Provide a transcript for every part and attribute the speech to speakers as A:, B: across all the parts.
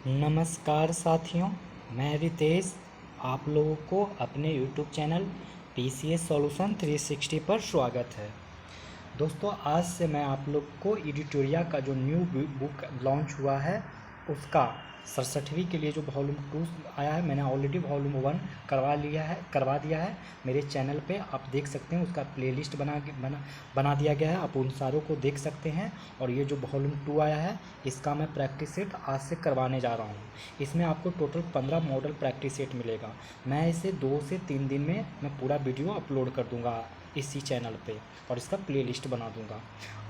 A: नमस्कार साथियों, मैं रितेश आप लोगों को अपने YouTube चैनल PCS सॉल्यूशन 360 पर स्वागत है। दोस्तों, आज से मैं आप लोग को एडिटोरिया का जो न्यू बुक लॉन्च हुआ है उसका 67वीं के लिए जो वॉल्यूम 2 आया है, मैंने ऑलरेडी वॉल्यूम 1 करवा दिया है। मेरे चैनल पे आप देख सकते हैं, उसका प्लेलिस्ट बना दिया गया है। आप उन सारों को देख सकते हैं। और ये जो वॉल्यूम 2 आया है इसका मैं प्रैक्टिस सेट आज से करवाने जा रहा हूँ। इसमें आपको टोटल 15 मॉडल प्रैक्टिस सेट मिलेगा। मैं इसे 2 से 3 दिन में मैं पूरा वीडियो अपलोड कर दूँगा इसी चैनल पे और इसका प्लेलिस्ट बना दूंगा।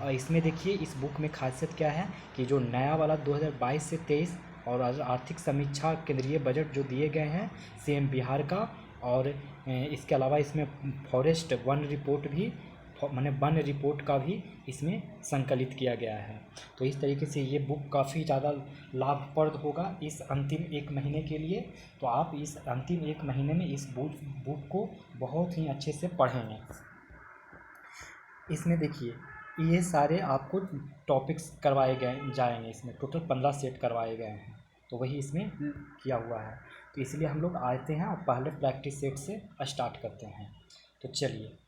A: और इसमें देखिए, इस बुक में खासियत क्या है कि जो नया वाला 2022 से 23 और आर्थिक समीक्षा केंद्रीय बजट जो दिए गए हैं सीएम बिहार का, और इसके अलावा इसमें फॉरेस्ट वन रिपोर्ट भी वन रिपोर्ट का भी इसमें संकलित किया गया है। तो इस तरीके से ये बुक काफ़ी ज़्यादा लाभप्रद होगा इस अंतिम 1 महीने के लिए। तो आप इस अंतिम 1 महीने में इस बुक को बहुत ही अच्छे से पढ़ेंगे। इसमें देखिए, ये सारे आपको टॉपिक्स करवाए गए जाएंगे। इसमें टोटल 15 सेट करवाए गए हैं, तो वही इसमें किया हुआ है। तो इसलिए हम लोग आते हैं और पहले प्रैक्टिस सेट से स्टार्ट करते हैं। तो चलिए,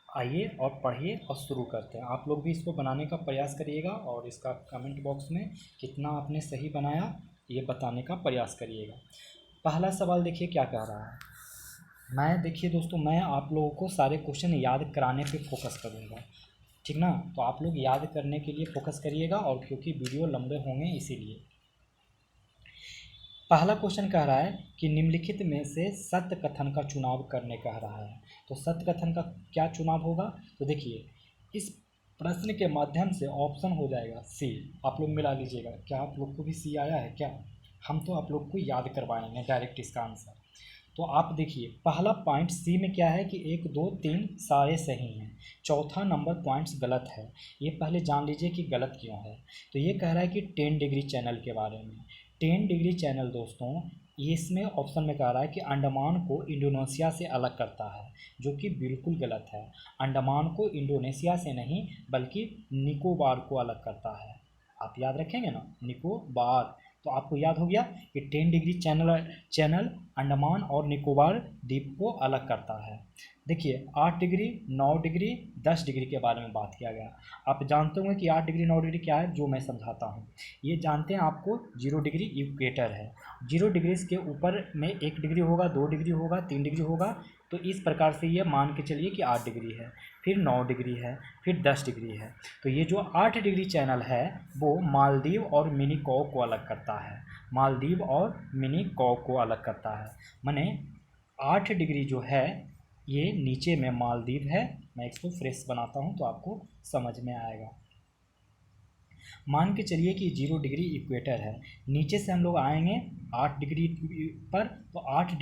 A: आइए और पढ़िए और शुरू करते हैं। आप लोग भी इसको बनाने का प्रयास करिएगा और इसका कमेंट बॉक्स में कितना आपने सही बनाया ये बताने का प्रयास करिएगा। पहला सवाल देखिए क्या कह रहा है। देखिए दोस्तों, मैं आप लोगों को सारे क्वेश्चन याद कराने पे फोकस करूँगा, ठीक ना। तो आप लोग याद करने के लिए फोकस करिएगा, और क्योंकि वीडियो लंबे होंगे इसीलिए। पहला क्वेश्चन कह रहा है कि निम्नलिखित में से सत्य कथन का चुनाव करने कह रहा है। तो सत्य कथन का क्या चुनाव होगा? तो देखिए, इस प्रश्न के माध्यम से ऑप्शन हो जाएगा सी। आप लोग मिला लीजिएगा। क्या आप लोग को भी सी आया है क्या? हम तो आप लोग को याद करवाएंगे डायरेक्ट इसका आंसर। तो आप देखिए, पहला पॉइंट सी में क्या है कि 1 2 3 सारे सही हैं, चौथा नंबर पॉइंट्स गलत है। ये पहले जान लीजिए कि गलत क्यों है। तो ये कह रहा है कि 10 डिग्री चैनल के बारे में। 10 डिग्री चैनल दोस्तों, इसमें ऑप्शन में कह रहा है कि अंडमान को इंडोनेशिया से अलग करता है, जो कि बिल्कुल गलत है। अंडमान को इंडोनेशिया से नहीं बल्कि निकोबार को अलग करता है। आप याद रखेंगे ना, निकोबार। तो आपको याद हो गया कि 10 डिग्री चैनल अंडमान और निकोबार द्वीप को अलग करता है। देखिए, 8 डिग्री 9 डिग्री 10 डिग्री के बारे में बात किया गया। आप जानते होंगे कि 8 डिग्री 9 डिग्री क्या है, जो मैं समझाता हूँ। ये जानते हैं आपको, 0 डिग्री इक्वेटर है। 0 डिग्री के ऊपर में 1 डिग्री होगा, 2 डिग्री होगा, 3 डिग्री होगा। तो इस प्रकार से ये मान के चलिए कि 8 डिग्री है, फिर 9 डिग्री है, फिर 10 डिग्री है। तो ये जो 8 डिग्री चैनल है वो मालदीव और मिनिकॉय को अलग करता है। मालदीव और मिनिकॉय को अलग करता है। माने 8 डिग्री जो है ये नीचे में मालदीव है। मैं इसको फ्रेश बनाता हूँ तो आपको समझ में आएगा। मान के चलिए कि 0 डिग्री इक्वेटर है। नीचे से हम लोग आएंगे 8 डिग्री पर, तो 8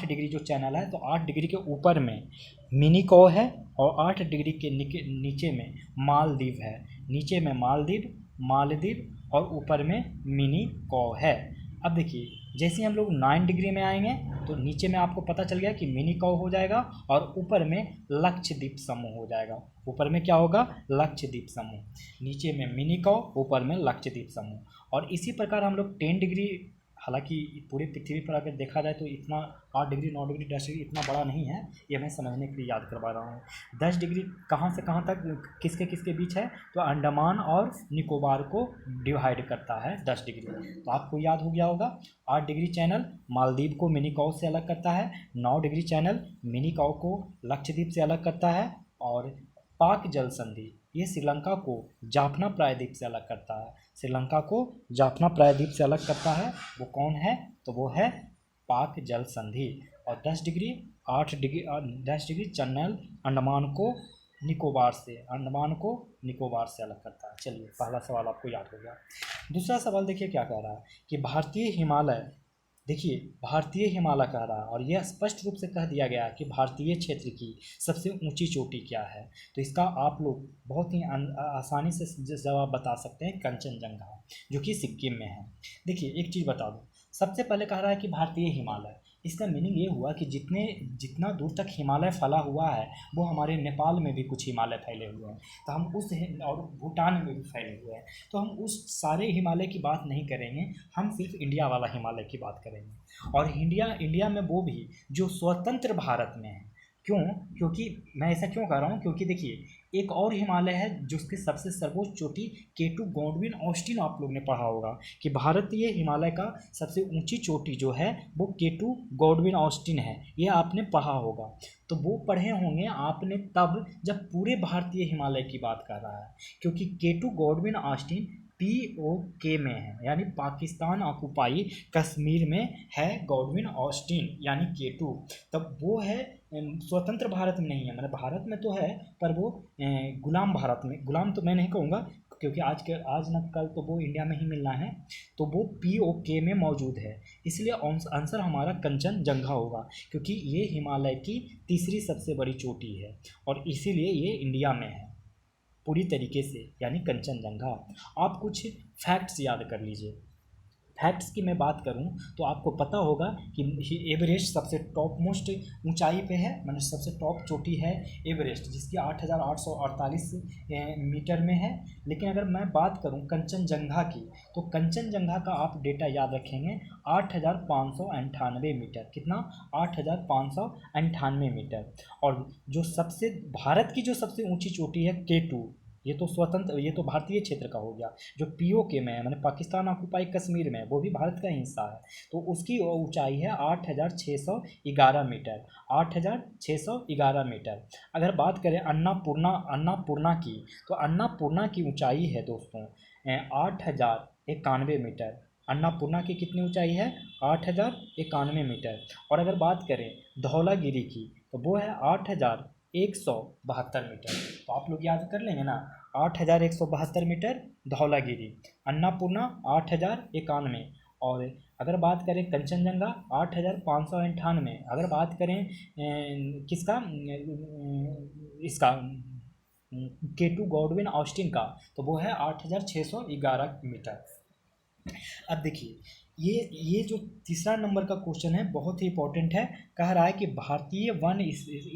A: डिग्री जो चैनल है, तो 8 डिग्री के ऊपर में मिनिकॉय है और 8 डिग्री के नीचे में मालदीव है। नीचे में मालदीव और ऊपर में मिनिकॉय है। अब देखिए, जैसे हम लोग 9 डिग्री में आएंगे तो नीचे में आपको पता चल गया कि मिनिकॉय हो जाएगा और ऊपर में लक्षद्वीप समूह हो जाएगा। ऊपर में क्या होगा? लक्षद्वीप समूह। नीचे में मिनिकॉय, ऊपर में लक्षद्वीप समूह। और इसी प्रकार हम लोग 10 डिग्री, हालांकि पूरे पृथ्वी पर अगर देखा जाए तो इतना 8 डिग्री 9 डिग्री 10 डिग्री इतना बड़ा नहीं है, ये मैं समझने के लिए याद करवा रहा हूँ। 10 डिग्री कहाँ से कहाँ तक किसके किसके बीच है? तो अंडमान और निकोबार को डिवाइड करता है 10 डिग्री। तो आपको याद हो गया होगा। 8 डिग्री चैनल मालदीव को मिनिकॉय से अलग करता है। 9 डिग्री चैनल मिनिकॉय को लक्षद्वीप से अलग करता है। और पाक जल संधि ये श्रीलंका को जाफना प्रायद्वीप से अलग करता है। श्रीलंका को जाफना प्रायद्वीप से अलग करता है। वो कौन है? तो वो है पाक जल संधि। और 10 डिग्री चैनल अंडमान को निकोबार से अलग करता है। चलिए, पहला सवाल आपको याद हो गया। दूसरा सवाल देखिए क्या कह रहा है कि भारतीय हिमालय कह रहा है, और यह स्पष्ट रूप से कह दिया गया है कि भारतीय क्षेत्र की सबसे ऊंची चोटी क्या है। तो इसका आप लोग बहुत ही आसानी से जवाब बता सकते हैं, कंचनजंगा, जो कि सिक्किम में है। देखिए, एक चीज़ बता दूं, सबसे पहले कह रहा है कि भारतीय हिमालय। इसका मीनिंग ये हुआ कि जितना दूर तक हिमालय फैला हुआ है वो हमारे नेपाल में भी कुछ हिमालय फैले हुए हैं, तो हम और भूटान में भी फैले हुए हैं, तो हम उस सारे हिमालय की बात नहीं करेंगे, हम सिर्फ इंडिया वाला हिमालय की बात करेंगे। और इंडिया में वो भी जो स्वतंत्र भारत में है। क्यों? क्योंकि मैं ऐसा क्यों कह रहा हूँ, क्योंकि देखिए एक और हिमालय है जिसकी सबसे सर्वोच्च चोटी केटू गॉडविन ऑस्टिन, आप लोग ने पढ़ा होगा कि भारतीय हिमालय का सबसे ऊंची चोटी जो है वो केटू गॉडविन ऑस्टिन है, ये आपने पढ़ा होगा। तो वो पढ़े होंगे आपने तब जब पूरे भारतीय हिमालय की बात कर रहा है, क्योंकि केटू गॉडविन ऑस्टिन POK में है, यानी पाकिस्तान ऑक्युपाई कश्मीर में है गॉडविन ऑस्टिन यानी केटू। तब वो है स्वतंत्र भारत में नहीं है, मतलब भारत में तो है पर वो गुलाम भारत में, गुलाम तो मैं नहीं कहूँगा क्योंकि आज न कल तो वो इंडिया में ही मिलना है, तो वो POK में मौजूद है। इसलिए आंसर हमारा कंचनजंगा होगा, क्योंकि ये हिमालय की तीसरी सबसे बड़ी चोटी है और इसीलिए ये इंडिया में है पूरी तरीके से, यानी कंचनजंगा। आप कुछ फैक्ट्स याद कर लीजिए। फैक्ट्स की मैं बात करूं तो आपको पता होगा कि एवरेस्ट सबसे टॉप मोस्ट ऊंचाई पे है, मतलब सबसे टॉप चोटी है एवरेस्ट, जिसकी 8,848 मीटर में है। लेकिन अगर मैं बात करूं कंचनजंगा की, तो कंचनजंगा का आप डेटा याद रखेंगे 8,598 मीटर। कितना? 8,598 मीटर। और जो सबसे भारत की जो सबसे ऊंची चोटी है K2, ये तो भारतीय क्षेत्र का हो गया। जो POK में है, मैंने पाकिस्तान ऑक्युपाई कश्मीर में, वो भी भारत का हिस्सा है, तो उसकी ऊंचाई है 8,611 मीटर। 8,611 मीटर। अगर बात करें अन्नापूर्णा की, तो अन्नापूर्णा की ऊंचाई है दोस्तों 8,091 मीटर। अन्नापूर्णा की कितनी ऊंचाई है? 8,091 मीटर। और अगर बात करें धौलागिरी की, तो वो है 8,172 मीटर। तो आप लोग याद कर लेंगे ना, 8,172 मीटर धौलागिरी, अन्नापूर्णा 8,091, और अगर बात करें कंचनजंगा 8,598। अगर बात करें किसका इसका K2 गॉडविन ऑस्टिन का, तो वो है 8,611 मीटर। अब देखिए ये जो तीसरा नंबर का क्वेश्चन है बहुत ही इंपॉर्टेंट है। कह रहा है कि भारतीय वन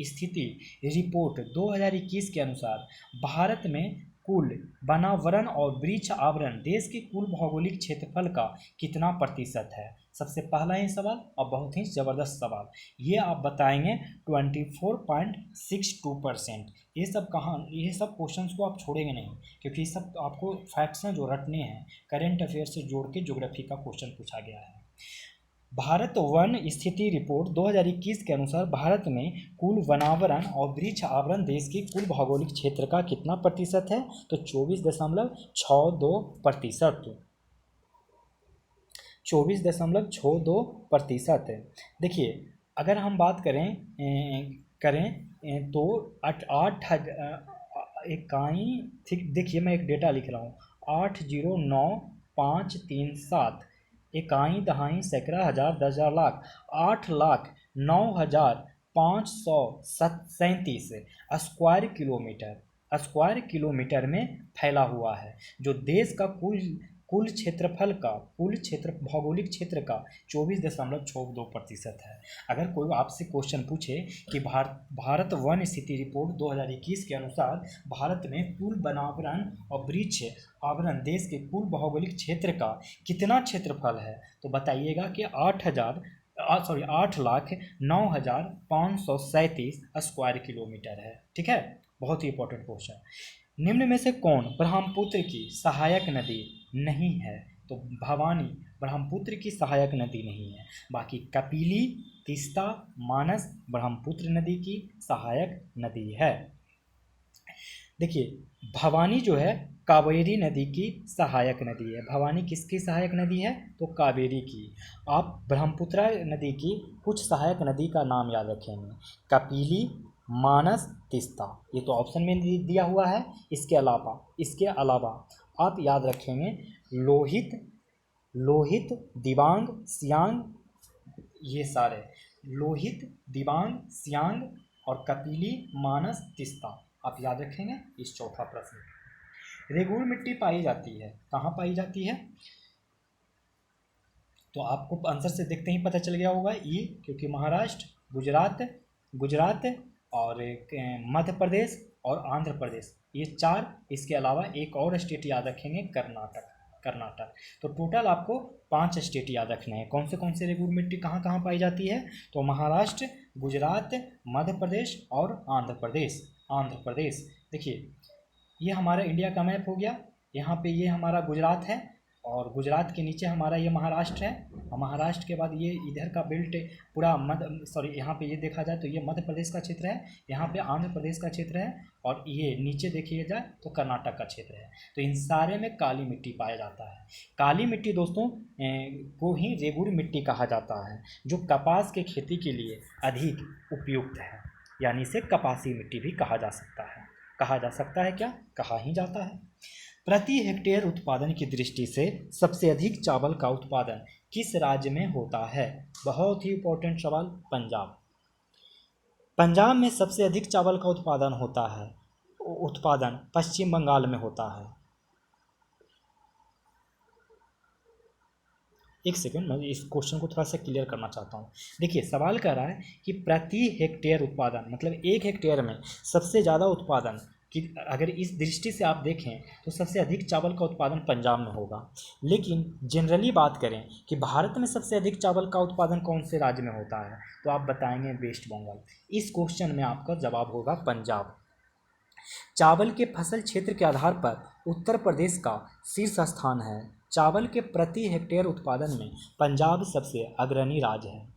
A: स्थिति रिपोर्ट 2021 के अनुसार भारत में कुल वनावरण और वृक्ष आवरण देश के कुल भौगोलिक क्षेत्रफल का कितना प्रतिशत है? सबसे पहला ही सवाल और बहुत ही ज़बरदस्त सवाल, ये आप बताएंगे 24.62%। ये सब क्वेश्चंस को आप छोड़ेंगे नहीं, क्योंकि ये सब आपको फैक्ट्स हैं जो रटने हैं, करेंट अफेयर से जोड़ के ज्योग्राफी का क्वेश्चन पूछा गया है। भारत वन स्थिति रिपोर्ट 2021 के अनुसार भारत में कुल वनावरण और वृक्ष आवरण देश के कुल भौगोलिक क्षेत्र का कितना प्रतिशत है? तो 24.62%। 24.62% है। देखिए अगर हम बात करें तो 8 इकाई, ठीक, देखिए मैं एक डेटा लिख रहा हूँ, 809,537 इकाई दहाई सैकड़ा हज़ार 10,000 लाख 8,09,537 स्क्वायर किलोमीटर में फैला हुआ है, जो देश का कुल भौगोलिक क्षेत्र का 24.62% है। अगर कोई आपसे क्वेश्चन पूछे कि भारत वन स्थिति रिपोर्ट 2021 के अनुसार भारत में कुल वनावरण और वृक्ष आवरण देश के कुल भौगोलिक क्षेत्र का कितना क्षेत्रफल है, तो बताइएगा कि 8,09,537 स्क्वायर किलोमीटर है। ठीक है, बहुत ही इंपॉर्टेंट क्वेश्चन। निम्न में से कौन ब्रह्मपुत्र की सहायक नदी नहीं है? तो भवानी ब्रह्मपुत्र की सहायक नदी नहीं है, बाकी कपिली, तीस्ता, मानस ब्रह्मपुत्र नदी की सहायक नदी है। देखिए भवानी जो है कावेरी नदी की सहायक नदी है। भवानी किसकी सहायक नदी है? तो कावेरी की। आप ब्रह्मपुत्र नदी की कुछ सहायक नदी का नाम याद रखेंगे, कपिली, मानस, तीस्ता, ये तो ऑप्शन में दिया हुआ है। इसके अलावा आप याद रखेंगे लोहित, दिबांग, सियांग, ये सारे लोहित, दिबांग, सियांग और कपिली, मानस, तीस्ता आप याद रखेंगे। इस चौथा प्रश्न, रेगुड़ मिट्टी पाई जाती है, कहाँ पाई जाती है? तो आपको आंसर से देखते ही पता चल गया होगा ई, क्योंकि महाराष्ट्र, गुजरात और मध्य प्रदेश और आंध्र प्रदेश, ये 4, इसके अलावा एक और स्टेट याद रखेंगे, कर्नाटक। तो टोटल आपको 5 स्टेट याद रखने हैं। कौन से रेगुर मिट्टी कहाँ कहाँ पाई जाती है? तो महाराष्ट्र, गुजरात, मध्य प्रदेश और आंध्र प्रदेश। देखिए ये हमारा इंडिया का मैप हो गया। यहाँ पे ये हमारा गुजरात है और गुजरात के नीचे हमारा ये महाराष्ट्र है, और महाराष्ट्र के बाद ये इधर का बेल्ट पूरा यहाँ पे ये देखा जाए तो ये मध्य प्रदेश का क्षेत्र है, यहाँ पे आंध्र प्रदेश का क्षेत्र है, और ये नीचे देखिए जाए तो कर्नाटक का क्षेत्र है। तो इन सारे में काली मिट्टी पाया जाता है। काली मिट्टी दोस्तों को ही रेगुर मिट्टी कहा जाता है, जो कपास के खेती के लिए अधिक उपयुक्त है, यानी इसे कपासी मिट्टी भी कहा जा सकता है। क्या कहा ही जाता है। प्रति हेक्टेयर उत्पादन की दृष्टि से सबसे अधिक चावल का उत्पादन किस राज्य में होता है? बहुत ही इंपॉर्टेंट सवाल। पंजाब में सबसे अधिक चावल का उत्पादन पश्चिम बंगाल में होता है। एक सेकंड, मैं इस क्वेश्चन को थोड़ा सा क्लियर करना चाहता हूँ। देखिए सवाल कह रहा है कि प्रति हेक्टेयर उत्पादन मतलब 1 हेक्टेयर में सबसे ज़्यादा उत्पादन कि अगर इस दृष्टि से आप देखें तो सबसे अधिक चावल का उत्पादन पंजाब में होगा। लेकिन जनरली बात करें कि भारत में सबसे अधिक चावल का उत्पादन कौन से राज्य में होता है, तो आप बताएंगे वेस्ट बंगाल। इस क्वेश्चन में आपका जवाब होगा पंजाब। चावल के फसल क्षेत्र के आधार पर उत्तर प्रदेश का शीर्ष स्थान है। चावल के प्रति हेक्टेयर उत्पादन में पंजाब सबसे अग्रणी राज्य है।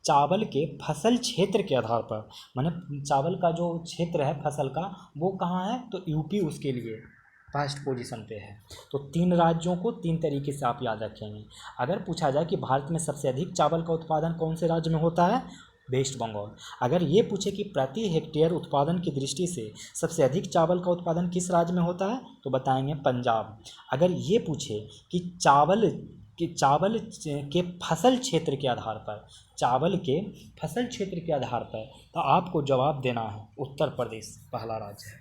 A: चावल के फसल क्षेत्र के आधार पर, माने चावल का जो क्षेत्र है फसल का वो कहाँ है, तो यूपी उसके लिए फर्स्ट पोजीशन पे है। तो 3 राज्यों को 3 तरीके से आप याद रखेंगे। अगर पूछा जाए कि भारत में सबसे अधिक चावल का उत्पादन कौन से राज्य में होता है, वेस्ट बंगाल। अगर ये पूछे कि प्रति हेक्टेयर उत्पादन की दृष्टि से सबसे अधिक चावल का उत्पादन किस राज्य में होता है, तो बताएंगे पंजाब। अगर ये पूछे कि चावल के फसल क्षेत्र के आधार पर, तो आपको जवाब देना है उत्तर प्रदेश पहला राज्य है।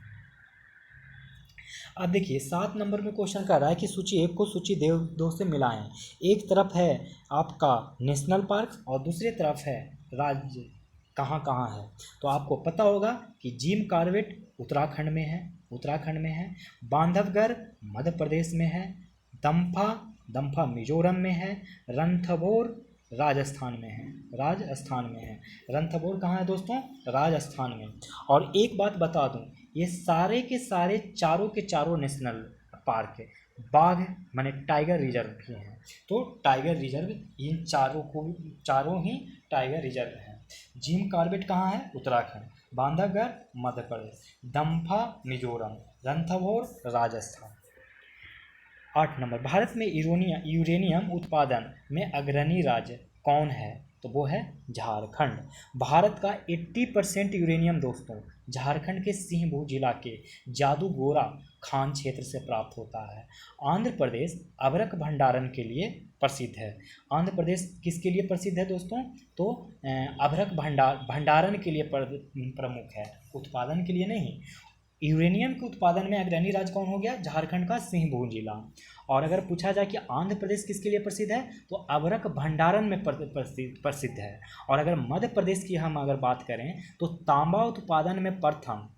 A: अब देखिए 7 नंबर में क्वेश्चन कर रहा है कि सूची 1 को सूची 2 से मिलाएं। एक तरफ है आपका नेशनल पार्क और दूसरी तरफ है राज्य कहाँ कहाँ है। तो आपको पता होगा कि जिम कॉर्बेट उत्तराखंड में है, बांधवगढ़ मध्य प्रदेश में है, दम्फा मिजोरम में है, रणथंभौर राजस्थान में है। रणथंभौर कहाँ है दोस्तों? राजस्थान में। और एक बात बता दूं, ये सारे के सारे चारों के चारों नेशनल पार्क है, बाघ माने टाइगर रिजर्व भी हैं। तो टाइगर रिजर्व इन चारों ही टाइगर रिजर्व हैं। जिम कॉर्बेट कहाँ है? उत्तराखंड। बांधवगढ़ मध्य प्रदेश, दम्फा मिजोरम, रणथंभौर राजस्थान। 8 नंबर, भारत में यूरेनियम उत्पादन में अग्रणी राज्य कौन है? तो वो है झारखंड। भारत का 80% यूरेनियम दोस्तों झारखंड के सिंहभूम जिला के जादूगोरा खान क्षेत्र से प्राप्त होता है। आंध्र प्रदेश अभ्रक भंडारण के लिए प्रसिद्ध है। आंध्र प्रदेश किसके लिए प्रसिद्ध है दोस्तों? तो अभ्रक भंडारण के लिए प्रमुख है, उत्पादन के लिए नहीं। यूरेनियम के उत्पादन में अग्रणी राज्य कौन हो गया? झारखंड का सिंहभूम जिला। और अगर पूछा जाए कि आंध्र प्रदेश किसके लिए प्रसिद्ध है, तो अभ्रक भंडारण में प्रसिद्ध है। और अगर मध्य प्रदेश की हम अगर बात करें तो तांबा उत्पादन में प्रथम,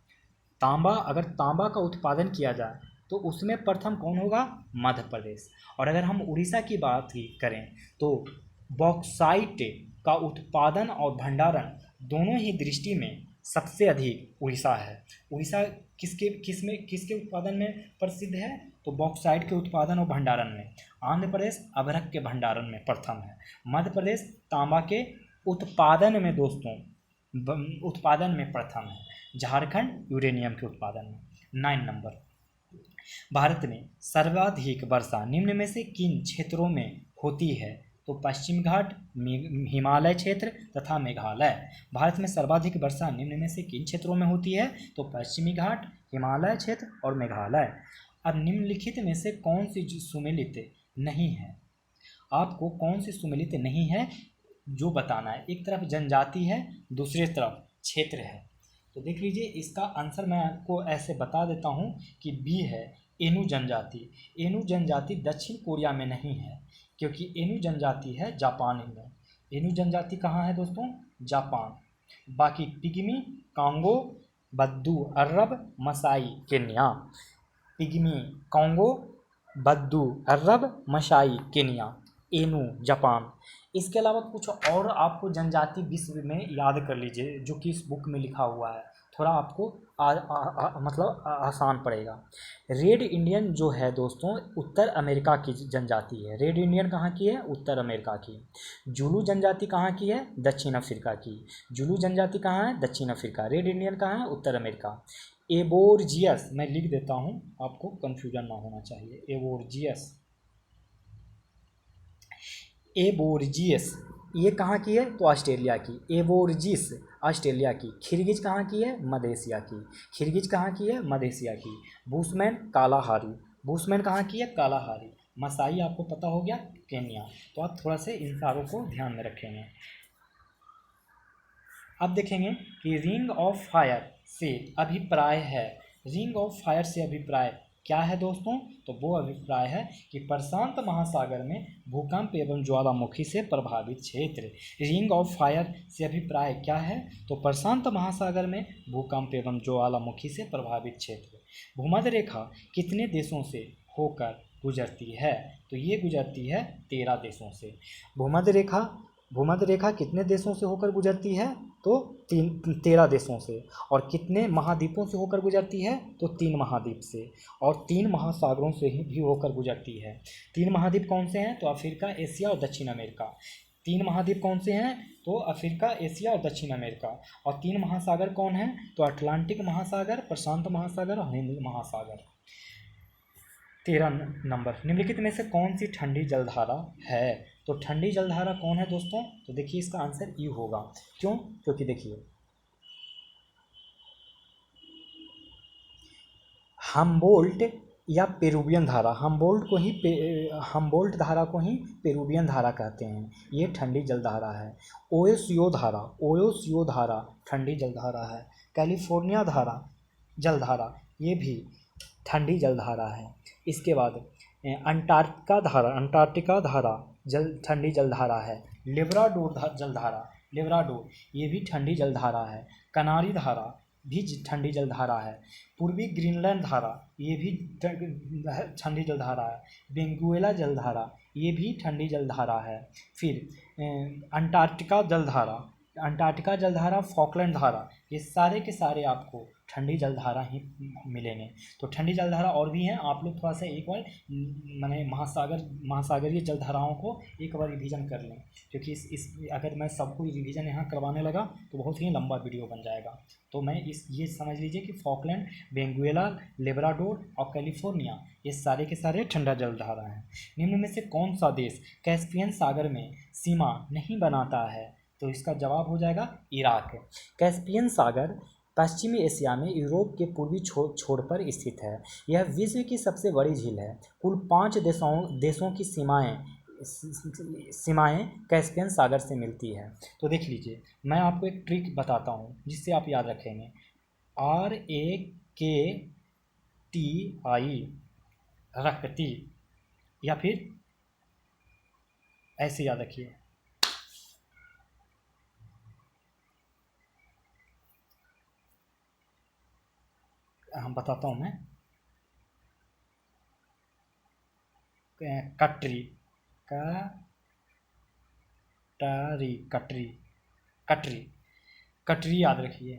A: अगर तांबा का उत्पादन किया जाए तो उसमें प्रथम कौन होगा? मध्य प्रदेश। और अगर हम उड़ीसा की बात ही करें तो बॉक्साइट का उत्पादन और भंडारण दोनों ही दृष्टि में सबसे अधिक उड़ीसा है। उड़ीसा किसके उत्पादन में प्रसिद्ध है? तो बॉक्साइट के उत्पादन और भंडारण में। आंध्र प्रदेश अभ्रक के भंडारण में प्रथम है। मध्य प्रदेश तांबा के उत्पादन में दोस्तों उत्पादन में प्रथम है। झारखंड यूरेनियम के उत्पादन में। 9 नंबर, भारत में सर्वाधिक वर्षा निम्न में से किन क्षेत्रों में होती है? तो पश्चिम घाट, हिमालय क्षेत्र तथा मेघालय। भारत में सर्वाधिक वर्षा निम्न में से किन क्षेत्रों में होती है? तो पश्चिमी घाट, हिमालय क्षेत्र और मेघालय। अब निम्नलिखित में से कौन सी सुमेलित नहीं है? आपको कौन सी सुमेलित नहीं है जो बताना है। एक तरफ जनजाति है, दूसरी तरफ क्षेत्र है। तो देख लीजिए इसका आंसर मैं आपको ऐसे बता देता हूँ कि बी है एनु जनजाति। एनु जनजाति दक्षिण कोरिया में नहीं है, क्योंकि एनु जनजाति है जापान में। एनु जनजाति कहाँ है दोस्तों? जापान। बाकी पिग्मी, कांगो, बद्दू अरब, मसाई केन्या। पिग्मी, कांगो, बद्दू अरब, मसाई केन्या, एनु जापान। इसके अलावा कुछ और आपको जनजाति विश्व में याद कर लीजिए, जो कि इस बुक में लिखा हुआ है, थोड़ा आपको मतलब आसान पड़ेगा। रेड इंडियन जो है दोस्तों उत्तर अमेरिका की जनजाति है। रेड इंडियन कहाँ की है? उत्तर अमेरिका की। जुलू जनजाति कहाँ की है? दक्षिण अफ्रीका की। जुलू जनजाति कहाँ है? दक्षिण अफ्रीका। रेड इंडियन कहाँ है? उत्तर अमेरिका। एबोर्जियस, मैं लिख देता हूँ, आपको कन्फ्यूजन ना होना चाहिए। एबोर्जियस, एबोर्जियस ये कहाँ की है? तो ऑस्ट्रेलिया की। एबोर्जिस ऑस्ट्रेलिया की। खिरगिज कहाँ की है? मलेशिया की। खिरगिज कहाँ की है? मलेशिया की। Bushman Kalahari. बुशमैन कहाँ की है? कालाहारी। मसाई आपको पता हो गया, केन्या। तो आप थोड़ा से इन सारों को ध्यान में रखेंगे। अब देखेंगे कि रिंग ऑफ फायर से अभिप्राय है। रिंग ऑफ फायर से अभिप्राय क्या है दोस्तों? तो वो अभिप्राय है कि प्रशांत महासागर में भूकंप एवं ज्वालामुखी से प्रभावित क्षेत्र। रिंग ऑफ फायर से अभिप्राय क्या है? तो प्रशांत महासागर में भूकंप एवं ज्वालामुखी से प्रभावित क्षेत्र। भूमध्य रेखा कितने देशों से होकर गुजरती है? तो ये गुजरती है 13 देशों से। भूमध्य रेखा कितने देशों से होकर गुजरती है? तो 13 देशों से। और कितने महाद्वीपों से होकर गुजरती है? तो 3 महाद्वीप से। और 3 महासागरों से ही भी होकर गुजरती है। 3 महाद्वीप कौन से हैं? तो अफ्रीका, एशिया और दक्षिण अमेरिका। 3 महाद्वीप कौन से हैं? तो अफ्रीका, एशिया और दक्षिण अमेरिका। और 3 महासागर कौन हैं? तो अटलांटिक महासागर, प्रशांत महासागर और हिंद महासागर। 13 नंबर, निम्नलिखित में से कौन सी ठंडी जलधारा है? तो ठंडी जलधारा कौन है दोस्तों? तो देखिए इसका आंसर यू होगा। क्यों? क्योंकि देखिए हम्बोल्ट या पेरुवियन धारा, हम्बोल्ट धारा को ही पेरुवियन धारा कहते हैं। ये ठंडी जलधारा है। ओयोसियो धारा ठंडी जलधारा है। कैलिफोर्निया धारा जलधारा ये भी ठंडी जलधारा है। इसके बाद अंटार्कटिका धारा ठंडी जलधारा है। लेब्राडोर जलधारा, लेब्राडोर ये भी ठंडी जलधारा है। कनारी धारा भी ठंडी जलधारा है। पूर्वी ग्रीनलैंड धारा ये भी ठंडी जलधारा है। बेंगुएला जलधारा ये भी ठंडी जलधारा है। फिर अंटार्कटिका जलधारा, फॉकलैंड धारा, ये सारे के सारे आपको ठंडी जलधारा ही मिलेंगे। तो ठंडी जलधारा और भी हैं, आप लोग थोड़ा सा एक बार मैंने महासागरीय जलधाराओं को एक बार रिवीजन कर लें, क्योंकि इस अगर मैं सबको रिवीजन यहाँ करवाने लगा तो बहुत ही लंबा वीडियो बन जाएगा। तो मैं ये समझ लीजिए कि फॉकलैंड, बेंगुएला, लेब्राडोर और कैलिफोर्निया ये सारे के सारे ठंडा जलधारा हैं। निम्न में से कौन सा देश कैस्पियन सागर में सीमा नहीं बनाता है? तो इसका जवाब हो जाएगा इराक। कैस्पियन सागर पश्चिमी एशिया में यूरोप के पूर्वी छोर पर स्थित है। यह विश्व की सबसे बड़ी झील है। कुल 5 देशों की सीमाएं कैस्पियन सागर से मिलती है। तो देख लीजिए, मैं आपको एक ट्रिक बताता हूँ जिससे आप याद रखेंगे। RAKTI रखती, या फिर ऐसे याद रखिए। हम बताता हूँ मैं। कटरी, कटरी याद रखिए।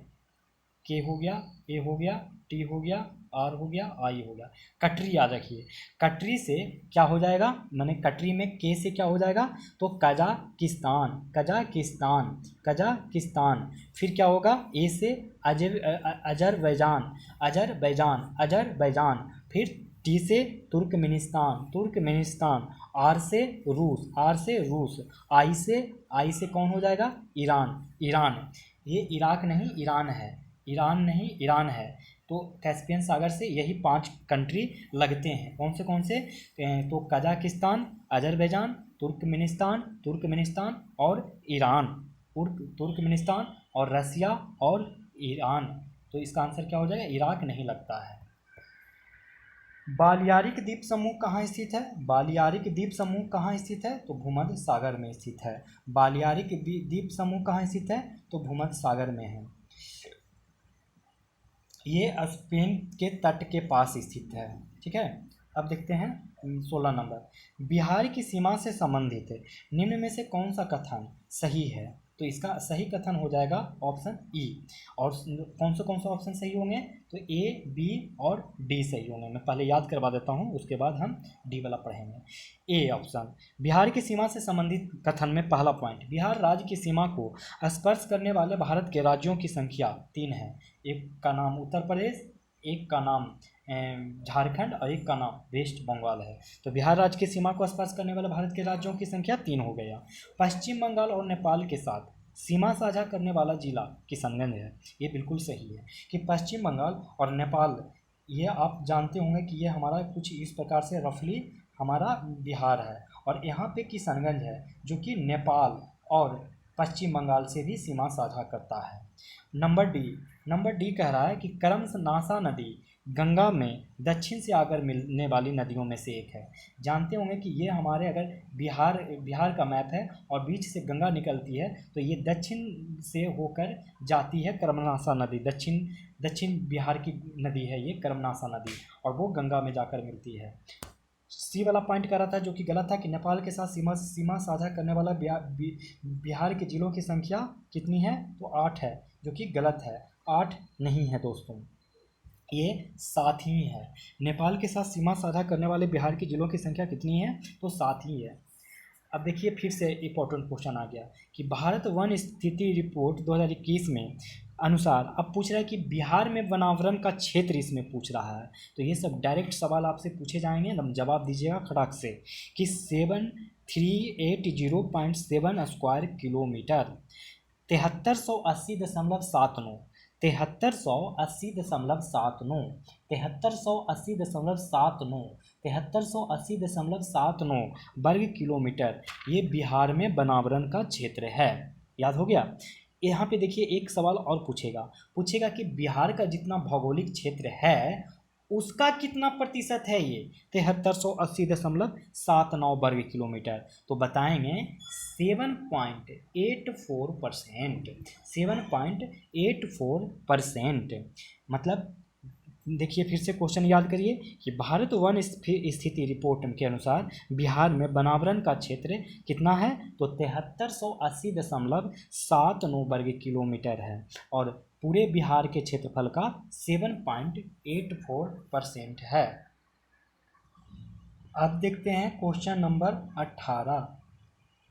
A: के हो गया, ए हो गया, टी हो गया, आर हो गया, आई हो गया। कटरी याद रखिए। कटरी से क्या हो जाएगा? मैंने कटरी में के से क्या हो जाएगा? तो कजाकिस्तान। फिर क्या होगा? ए से अजरबैजान। फिर टी से तुर्कमेनिस्तान। आर से रूस। आई से कौन हो जाएगा? ईरान। ये इराक नहीं ईरान है। तो कैस्पियन सागर से यही 5 कंट्री लगते हैं। कौन से? तो कजाकिस्तान, अजरबैजान, तुर्कमेनिस्तान और ईरान। तुर्कमेनिस्तान और रसिया और ईरान। तो इसका आंसर क्या हो जाएगा? इराक नहीं लगता है। बालियारिक द्वीप समूह कहाँ स्थित है? बालियारिक द्वीप समूह कहाँ स्थित है? तो भूमध्य सागर में स्थित है। बालियारिक द्वीप समूह कहाँ स्थित है? तो भूमध्य सागर में है। ये स्पेन के तट के पास स्थित है। ठीक है, अब देखते हैं 16 नंबर। बिहार की सीमा से संबंधित निम्न में से कौन सा कथन सही है? तो इसका सही कथन हो जाएगा ऑप्शन ई। और कौन सा ऑप्शन सही होंगे? तो ए, बी और डी सही होंगे। मैं पहले याद करवा देता हूँ, उसके बाद हम डी वाला पढ़ेंगे। ए ऑप्शन, बिहार की सीमा से संबंधित कथन में पहला पॉइंट, बिहार राज्य की सीमा को स्पर्श करने वाले भारत के राज्यों की संख्या 3 है। एक का नाम उत्तर प्रदेश, एक का नाम झारखंड और एक का नाम वेस्ट बंगाल है। तो बिहार राज्य की सीमा को स्पर्श करने वाले भारत के राज्यों की संख्या 3 हो गया। पश्चिम बंगाल और नेपाल के साथ सीमा साझा करने वाला जिला किशनगंज है। ये बिल्कुल सही है कि पश्चिम बंगाल और नेपाल, ये आप जानते होंगे कि ये हमारा कुछ इस प्रकार से रफली हमारा बिहार है, और यहाँ पे किशनगंज है जो कि नेपाल और पश्चिम बंगाल से भी सीमा साझा करता है। नंबर डी कह रहा है कि कर्मनाशा नदी गंगा में दक्षिण से आकर मिलने वाली नदियों में से एक है। जानते होंगे कि ये हमारे अगर बिहार का मैप है और बीच से गंगा निकलती है, तो ये दक्षिण से होकर जाती है कर्मनाशा नदी। दक्षिण बिहार की नदी है ये कर्मनाशा नदी, और वो गंगा में जाकर मिलती है। सी वाला पॉइंट कर रहा था जो कि गलत था कि नेपाल के साथ सीमा साझा करने वाला बिहार के जिलों की संख्या कितनी है? तो 8 है, जो कि गलत है। 8 नहीं है दोस्तों, ये 7 ही है। नेपाल के साथ सीमा साझा करने वाले बिहार के जिलों की संख्या कितनी है? तो 7 ही है। अब देखिए फिर से इंपॉर्टेंट क्वेश्चन आ गया कि भारत वन स्थिति रिपोर्ट 2021 में अनुसार अब पूछ रहा है कि बिहार में वनावरण का क्षेत्र इसमें पूछ रहा है। तो ये सब डायरेक्ट सवाल आपसे पूछे जाएंगे, जवाब दीजिएगा खड़ाक से कि 7380.7 स्क्वायर किलोमीटर 7380.79 7380.79 7380.79 वर्ग किलोमीटर ये बिहार में वनावरण का क्षेत्र है। याद हो गया। यहाँ पे देखिए एक सवाल और पूछेगा कि बिहार का जितना भौगोलिक क्षेत्र है उसका कितना प्रतिशत है? ये 7380.79 वर्ग किलोमीटर। तो बताएंगे 7.84%। 7.84%। मतलब देखिए फिर से क्वेश्चन याद करिए कि भारत वन स्थिति रिपोर्ट के अनुसार बिहार में वनावरण का क्षेत्र कितना है? तो 7380.79 वर्ग किलोमीटर है, और पूरे बिहार के क्षेत्रफल का 7.84% है। अब देखते हैं क्वेश्चन नंबर 18।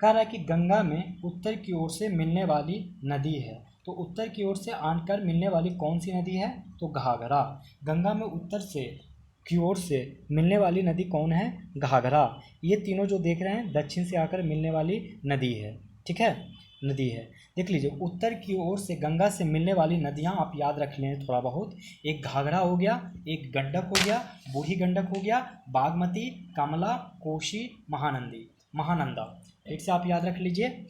A: कह रहा है कि गंगा में उत्तर की ओर से मिलने वाली नदी है। तो उत्तर की ओर से आकर मिलने वाली कौन सी नदी है? तो घाघरा। गंगा में उत्तर की ओर से मिलने वाली नदी कौन है? घाघरा। ये तीनों जो देख रहे हैं दक्षिण से आकर मिलने वाली नदी है। ठीक है, नदी है। देख लीजिए उत्तर की ओर से गंगा से मिलने वाली नदियाँ आप याद रख लें थोड़ा बहुत। एक घाघरा हो गया, एक गंडक हो गया, बूढ़ी गंडक हो गया, बागमती, कमला, कोसी, महानंदा। फिर से आप याद रख लीजिए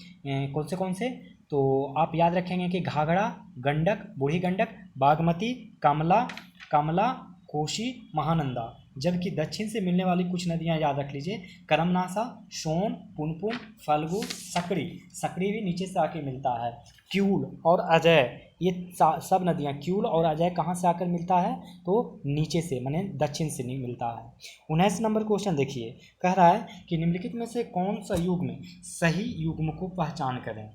A: कौन से। तो आप याद रखेंगे कि घाघरा, गंडक, बूढ़ी गंडक, बागमती, कमला, कोसी, महानंदा। जबकि दक्षिण से मिलने वाली कुछ नदियां याद रख लीजिए, करमनाशा, सोन, पुनपुन, फल्गु, सकरी भी नीचे से आके मिलता है। क्यूल और अजय, ये सब नदियां, क्यूल और अजय कहाँ से आकर मिलता है? तो नीचे से, माने दक्षिण से नहीं मिलता है। 19 नंबर क्वेश्चन देखिए, कह रहा है कि निम्नलिखित में से कौन सा युग्म सही युग्म को पहचान करें?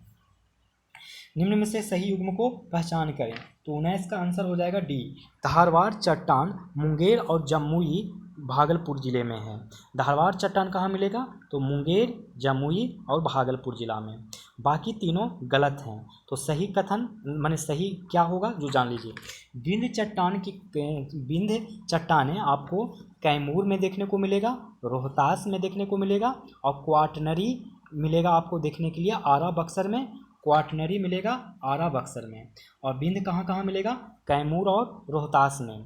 A: निम्न में से सही युग्म को पहचान करें। तो 19 का आंसर हो जाएगा डी। धारवाड़ चट्टान मुंगेर और जमुई भागलपुर जिले में है। धारवाड़ चट्टान कहाँ मिलेगा? तो मुंगेर, जमुई और भागलपुर जिला में। बाकी तीनों गलत हैं। तो सही कथन माने सही क्या होगा जो जान लीजिए। विंध्य चट्टानें आपको कैमूर में देखने को मिलेगा, रोहतास में देखने को मिलेगा, और क्वाटनरी मिलेगा आपको देखने के लिए आरा बक्सर में। क्वाटनरी मिलेगा आरा बक्सर में। और विंध्य कहाँ मिलेगा? कैमूर और रोहतास में।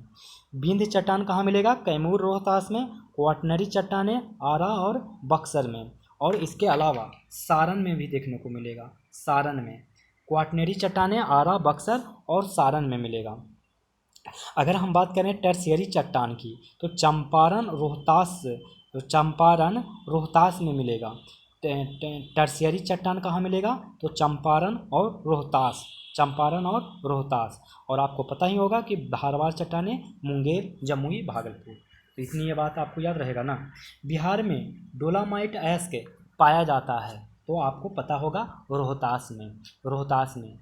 A: विंध्य चट्टान कहाँ मिलेगा? कैमूर, रोहतास में। क्वाटनरी चट्टानें आरा और बक्सर में। और इसके अलावा सारण में भी देखने को मिलेगा। सारण में क्वाटनरी चट्टानें आरा, बक्सर और सारण में मिलेगा। अगर हम बात करें टर्शियरी चट्टान की, तो चंपारण रोहतास में मिलेगा। टर्शियरी चट्टान कहाँ मिलेगा? तो चंपारण और रोहतास, चंपारण और रोहतास। और आपको पता ही होगा कि धारवाड़ चट्टानें मुंगेर, जमुई, भागलपुर। तो इतनी ये बात आपको याद रहेगा ना। बिहार में डोलामाइट अयस्क पाया जाता है, तो आपको पता होगा रोहतास में। रोहतास में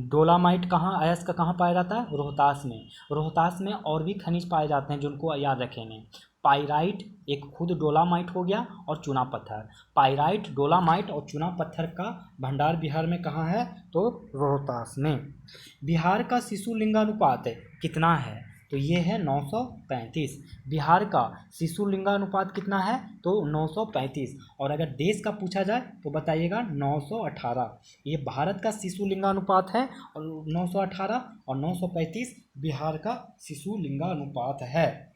A: डोलामाइट कहाँ, अयस्क कहाँ पाया जाता है? रोहतास में। रोहतास में और भी खनिज पाए जाते हैं जिनको याद रखेंगे। पाइराइट एक खुद डोलामाइट हो गया, और चूना पत्थर। पाइराइट, डोलामाइट और चूना पत्थर का भंडार बिहार में कहाँ है? तो रोहतास में। बिहार का शिशु लिंगानुपात कितना है? तो ये है 935। बिहार का शिशु लिंगानुपात कितना है? तो 935। और अगर देश का पूछा जाए तो बताइएगा 918। ये भारत का शिशु लिंगानुपात है, और 918 और 935 बिहार का शिशु लिंगानुपात है।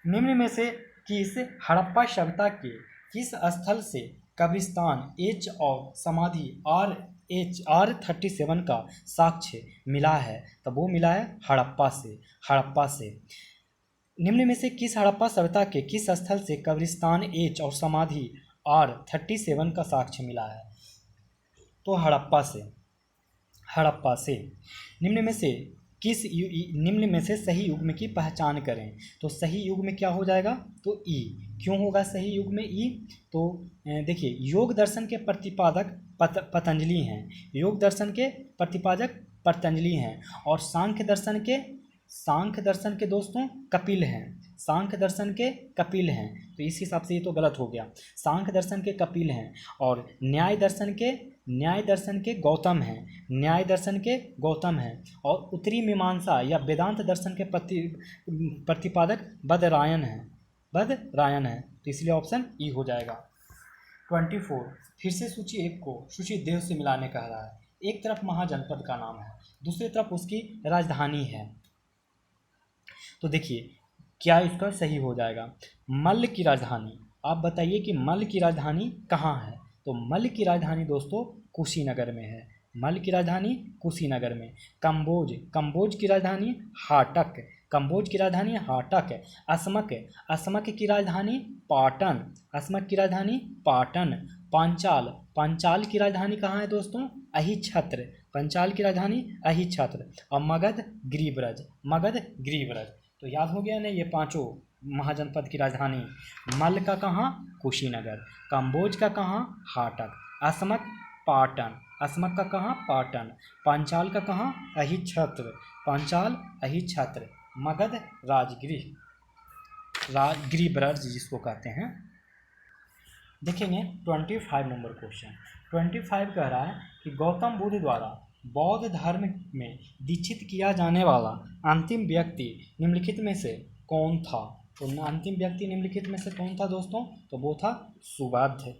A: निम्न में से किस हड़प्पा सभ्यता के किस स्थल से कब्रिस्तान एच और समाधि R37 का साक्ष्य मिला है? तब वो मिला है हड़प्पा से। हड़प्पा से। निम्न में से किस हड़प्पा सभ्यता के किस स्थल से कब्रिस्तान एच और समाधि R37 का साक्ष्य मिला है? तो हड़प्पा से। हड़प्पा से। निम्न में से सही युग्म की पहचान करें। तो सही युग्म क्या हो जाएगा? तो ई। क्यों होगा सही युग्म ई? तो देखिए, योग दर्शन के प्रतिपादक पतंजलि हैं। योग दर्शन के प्रतिपादक पतंजलि हैं, और सांख्य दर्शन के दोस्तों कपिल हैं। सांख्य दर्शन के कपिल हैं, तो इस हिसाब से ये तो गलत हो गया। सांख्य दर्शन के कपिल हैं, और न्याय दर्शन के गौतम हैं। न्याय दर्शन के गौतम हैं, और उत्तरी मीमांसा या वेदांत दर्शन के प्रतिपादक बदरायन हैं। तो इसलिए ऑप्शन ई हो जाएगा। 24, फिर से सूची 1 को सूची देव से मिलाने कह रहा है। एक तरफ महाजनपद का नाम है, दूसरी तरफ उसकी राजधानी है। तो देखिए क्या इसका सही हो जाएगा। मल्ल की राजधानी, आप बताइए कि मल्ल की राजधानी कहाँ है? तो मल्ल की राजधानी दोस्तों कुशीनगर में है। मल्ल की राजधानी कुशीनगर में। कंबोज की राजधानी हाटक। कंबोज की राजधानी हाटक है। असमक की राजधानी पाटन। असमक की राजधानी पाटन। पांचाल की राजधानी कहाँ है दोस्तों? अहिछत्र। पंचाल की राजधानी अहिछत्र। और मगध गिरिव्रज। तो याद हो गया ना ये पांचों महाजनपद की राजधानी। मल्ल का कहाँ? कुशीनगर। कंबोज का कहाँ? हाटक। असमक का कहाँ? पाटन। पांचाल का कहाँ? अहिछत्र। मगध गिरिव्रज जिसको कहते हैं। देखेंगे 25 नंबर क्वेश्चन। 25 कह रहा है कि गौतम बुद्ध द्वारा बौद्ध धर्म में दीक्षित किया जाने वाला अंतिम व्यक्ति निम्नलिखित में से कौन था? तो अंतिम व्यक्ति निम्नलिखित में से कौन था दोस्तों? तो वो था सुभद्र।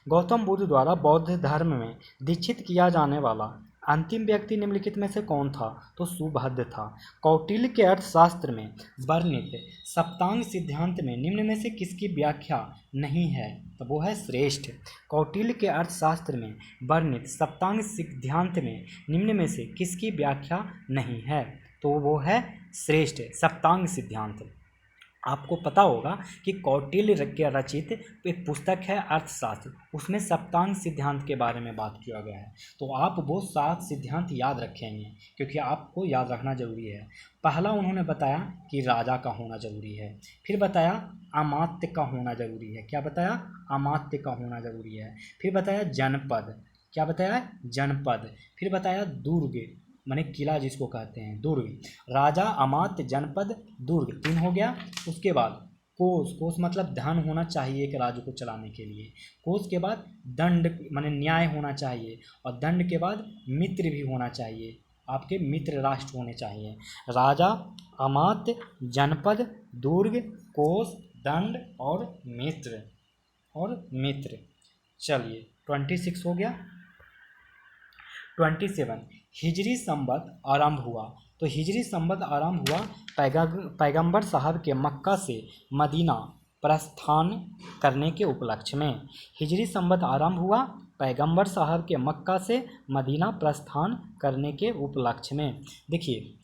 A: गौतम बुद्ध द्वारा बौद्ध धर्म में दीक्षित किया जाने वाला अंतिम व्यक्ति निम्नलिखित में से कौन था? तो सुभद्र था। कौटिल्य के अर्थशास्त्र में वर्णित सप्तांग सिद्धांत में निम्न में से किसकी व्याख्या नहीं है? तो वो है श्रेष्ठ। कौटिल्य के अर्थशास्त्र में वर्णित सप्तांग सिद्धांत में निम्न में से किसकी व्याख्या नहीं है? तो वो है श्रेष्ठ सप्तांग सिद्धांत। आपको पता होगा कि कौटिल्य के रचित एक पुस्तक है अर्थशास्त्र, उसमें सप्तांग सिद्धांत के बारे में बात किया गया है। तो आप वो 7 सिद्धांत याद रखेंगे, क्योंकि आपको याद रखना जरूरी है। पहला उन्होंने बताया कि राजा का होना जरूरी है, फिर बताया अमात्य का होना जरूरी है। क्या बताया? अमात्य का होना जरूरी है। फिर बताया जनपद। क्या बताया? जनपद। फिर बताया दुर्ग, माने किला जिसको कहते हैं, दुर्ग। राजा, अमात्य, जनपद, दुर्ग, 3 हो गया। उसके बाद कोष मतलब धन होना चाहिए एक राज्य को चलाने के लिए। कोष के बाद दंड माने न्याय होना चाहिए, और दंड के बाद मित्र भी होना चाहिए, आपके मित्र राष्ट्र होने चाहिए। राजा, अमात्य, जनपद, दुर्ग, कोष, दंड और मित्र। चलिए 26 हो गया। 27 हिजरी संवत आरंभ हुआ। तो हिजरी संवत आरंभ हुआ पैगंबर साहब के मक्का से मदीना प्रस्थान करने के उपलक्ष्य में। हिजरी संवत आरंभ हुआ पैगंबर साहब के मक्का से मदीना प्रस्थान करने के उपलक्ष्य में। देखिए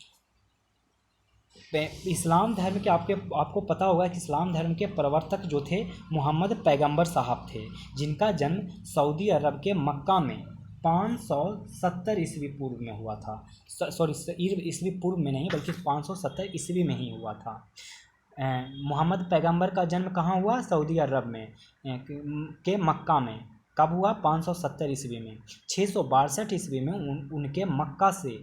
A: इस्लाम धर्म के आपको पता होगा कि इस्लाम धर्म के प्रवर्तक जो थे मोहम्मद पैगंबर साहब थे, जिनका जन्म सऊदी अरब के मक्का में 570 ईस्वी पूर्व में हुआ था। सॉरी, ईस्वी पूर्व में नहीं बल्कि 570 ईस्वी में ही हुआ था। मोहम्मद पैगंबर का जन्म कहाँ हुआ? सऊदी अरब में के मक्का में। कब हुआ? 570 ईस्वी में। 662 ईस्वी में उनके मक्का से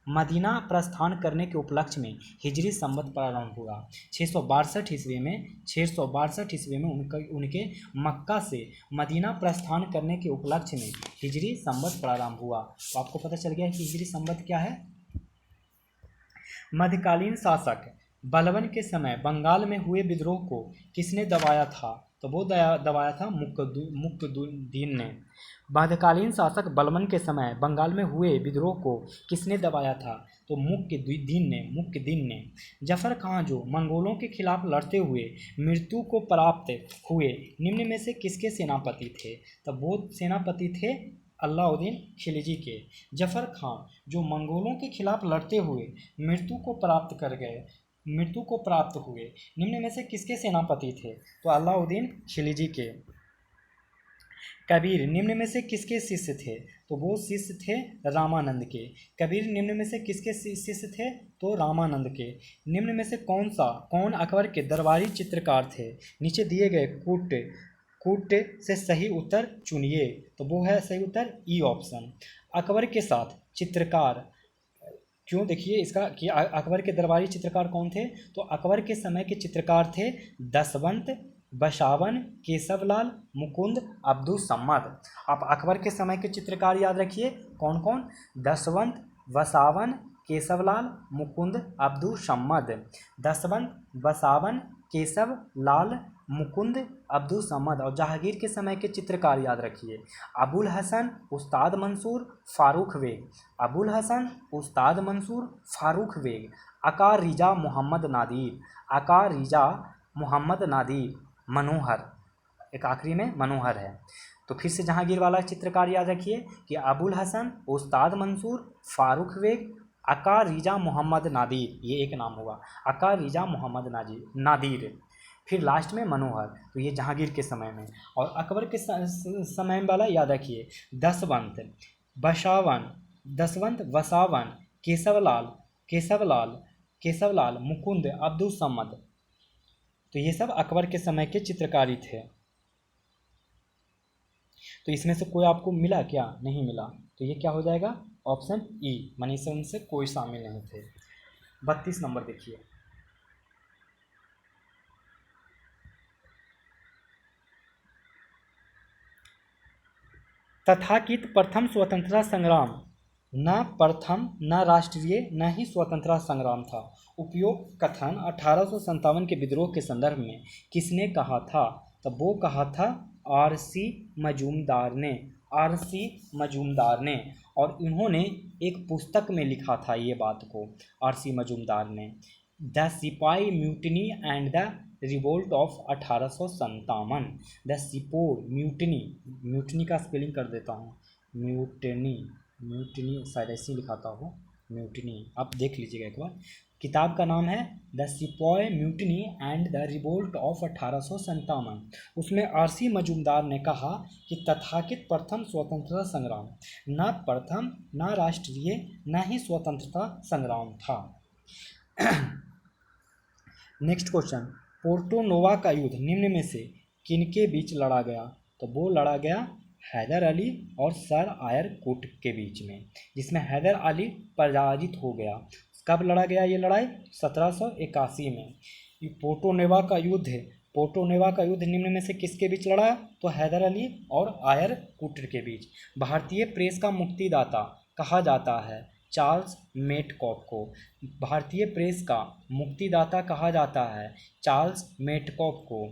A: मदीना प्रस्थान करने के उपलक्ष्य में हिजरी संवत प्रारंभ हुआ। 662 ईस्वी में उनके मक्का से मदीना प्रस्थान करने के उपलक्ष्य में हिजरी संवत प्रारंभ हुआ। तो आपको पता चल गया कि हिजरी संवत क्या है। मध्यकालीन शासक बलबन के समय बंगाल में हुए विद्रोह को किसने दबाया था? तो वो दबाया था मुक्तदीन ने। मध्यकालीन शासक बलबन के समय बंगाल में हुए विद्रोह को किसने दबाया था? तो मुक्तदीन ने। जफर खां जो मंगोलों के खिलाफ लड़ते हुए मृत्यु को प्राप्त हुए निम्न में से किसके सेनापति थे? तो वो सेनापति थे अलाउद्दीन खिलजी के। जफर खां जो मंगोलों के खिलाफ लड़ते हुए मृत्यु को प्राप्त हुए निम्न में से किसके सेनापति थे? तो अलाउद्दीन खिलजी के। कबीर निम्न में से किसके शिष्य थे? तो वो शिष्य थे रामानंद के। कबीर निम्न में से किसके शिष्य थे? तो रामानंद के। निम्न में से कौन अकबर के दरबारी चित्रकार थे? नीचे दिए गए कूट से सही उत्तर चुनिए। तो वो है सही उत्तर ई ऑप्शन। अकबर के साथ चित्रकार क्यों? देखिए इसका कि अकबर के दरबारी चित्रकार कौन थे? तो अकबर के समय के चित्रकार थे दसवंत, बसावन, केशवलाल, मुकुंद, अब्दुल सम्मद। आप अकबर के समय के चित्रकार याद रखिए कौन कौन? दसवंत, बसावन, केशवलाल, मुकुंद, अब्दुल सम्मद। दसवंत, बसावन, केशवलाल, मुकुंद, अब्दुल सम्मद। और जहांगीर के समय के चित्रकार याद रखिए अबुल हसन, उस्ताद मंसूर, फारूक बेग। अबुल हसन, उस्ताद मंसूर, फारूक बेग। अकार रिजा मोहम्मद नादिर, मनोहर। एक आखिरी में मनोहर है। तो फिर से जहांगीर वाला चित्रकार याद रखिए कि अबुल हसन, उस्ताद मंसूर, फारूक बेग, अकार रिजा मोहम्मद नादिर। ये एक नाम होगा अकार रिजा मोहम्मद नादिर। फिर लास्ट में मनोहर। तो ये जहांगीर के समय में। और अकबर के समय वाला याद रखिए दसवंत, वसावन, केशवलाल, मुकुंद, अब्दुल सम्मद। तो ये सब अकबर के समय के चित्रकारी थे। तो इसमें से कोई आपको मिला क्या? नहीं मिला। तो ये क्या हो जाएगा? ऑप्शन ई, मानी से कोई शामिल नहीं थे। 32 नंबर देखिए। तथाकथित प्रथम स्वतंत्रता संग्राम न राष्ट्रीय न ही स्वतंत्रता संग्राम था। उपयोग कथन 1857 के विद्रोह के संदर्भ में किसने कहा था? तब वो कहा था आर.सी. मजूमदार ने। और इन्होंने एक पुस्तक में लिखा था ये बात को आर.सी. मजूमदार ने, the sepoy mutiny and the revolt of 1857। The sepoy mutiny का स्पेलिंग कर देता हूँ, म्यूटनी शायद ऐसे ही लिखाता हो, म्यूटनी। आप देख लीजिएगा एक बार। किताब का नाम है the sepoy mutiny and the revolt of 1857। उसमें आर.सी. मजूमदार ने कहा कि तथाकथित प्रथम स्वतंत्रता संग्राम न प्रथम न राष्ट्रीय न ही स्वतंत्रता संग्राम था। नेक्स्ट क्वेश्चन, पोर्टो नोवा का युद्ध निम्न में से किनके बीच लड़ा गया? तो वो लड़ा गया हैदर अली और सर आयर कूट के बीच में, जिसमें हैदर अली पराजित हो गया। कब लड़ा गया ये लड़ाई? 1781 में। ये पोर्टो नोवा का युद्ध है। पोर्टो नोवा का युद्ध निम्न में से किसके बीच लड़ा? तो हैदर अली और आयर कूट के बीच। भारतीय प्रेस का मुक्तिदाता कहा जाता है चार्ल्स मेटकॉफ को। भारतीय प्रेस का मुक्तिदाता कहा जाता है चार्ल्स मेटकॉफ को।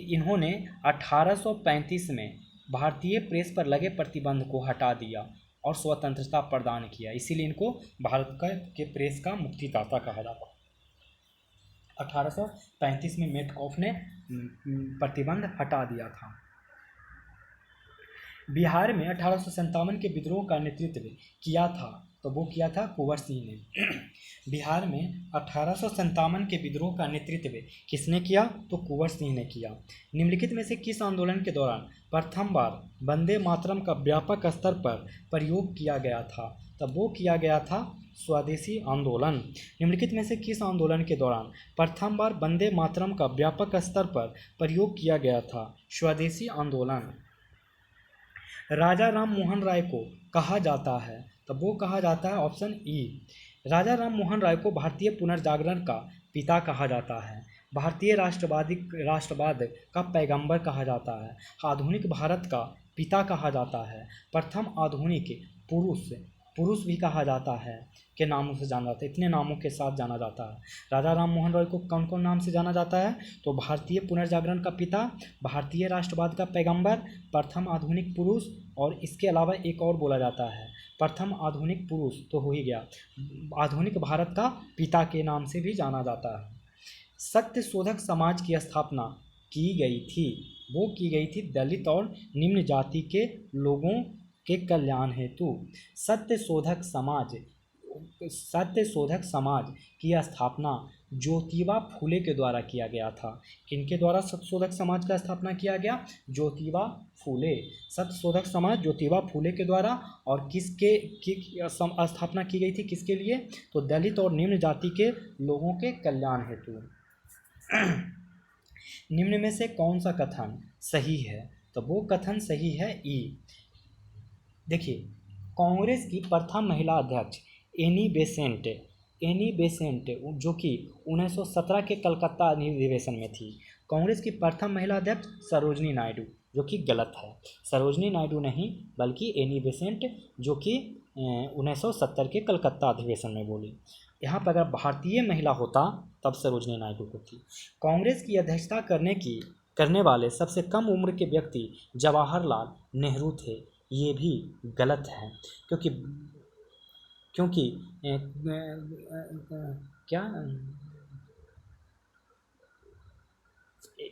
A: इन्होंने 1835 में भारतीय प्रेस पर लगे प्रतिबंध को हटा दिया और स्वतंत्रता प्रदान किया, इसीलिए इनको भारत के प्रेस का मुक्तिदाता कहा जाता है। 1835 में मेटकॉफ ने प्रतिबंध हटा दिया था। बिहार में 1857 के विद्रोह का नेतृत्व किया था, तो वो किया था कुंवर सिंह ने। बिहार में 1857 के विद्रोह का नेतृत्व किसने किया, तो कुंवर सिंह ने किया। निम्नलिखित में से किस आंदोलन के दौरान प्रथम बार वंदे मातरम का व्यापक स्तर पर प्रयोग किया गया था, तब वो किया गया था स्वदेशी आंदोलन। निम्नलिखित में से किस आंदोलन के दौरान प्रथम बार वंदे मातरम का व्यापक स्तर पर प्रयोग किया गया था, स्वदेशी आंदोलन। राजा राम मोहन राय को कहा जाता है, तब वो कहा जाता है ऑप्शन ई, राजा राम मोहन राय को भारतीय पुनर्जागरण का पिता कहा जाता है, भारतीय राष्ट्रवाद का पैगंबर कहा जाता है, आधुनिक भारत का पिता कहा जाता है, प्रथम आधुनिक पुरुष भी कहा जाता है के नामों से जाना जाता है। इतने नामों के साथ जाना जाता है। राजा राम मोहन रॉय को कौन कौन नाम से जाना जाता है, तो भारतीय पुनर्जागरण का पिता, भारतीय राष्ट्रवाद का पैगंबर, प्रथम आधुनिक पुरुष, और इसके अलावा एक और बोला जाता है प्रथम आधुनिक पुरुष तो हो ही गया, आधुनिक भारत का पिता के नाम से भी जाना जाता है। सत्य शोधक समाज की स्थापना की गई थी, वो की गई थी दलित और निम्न जाति के लोगों के कल्याण हेतु। सत्य शोधक समाज की स्थापना ज्योतिबा फूले के द्वारा किया गया था। किनके द्वारा सत्य शोधक समाज का स्थापना किया गया, ज्योतिबा फूले। सत्य शोधक समाज ज्योतिबा फूले के द्वारा, और किसके स्थापना की गई थी, किसके लिए, तो दलित और निम्न जाति के लोगों के कल्याण हेतु। निम्न में से कौन सा कथन सही है, तो वो कथन सही है ई। देखिए, कांग्रेस की प्रथम महिला अध्यक्ष एनी बेसेंट जो कि 1917 के कलकत्ता अधिवेशन में थी। कांग्रेस की प्रथम महिला अध्यक्ष सरोजनी नायडू, जो कि गलत है, सरोजनी नायडू नहीं बल्कि एनी बेसेंट, जो कि 1970 के कलकत्ता अधिवेशन में बोली। यहाँ पर अगर भारतीय महिला होता तब सरोजनी नायडू होती। कांग्रेस की अध्यक्षता करने वाले सबसे कम उम्र के व्यक्ति जवाहरलाल नेहरू थे, ये भी गलत है, क्योंकि क्या,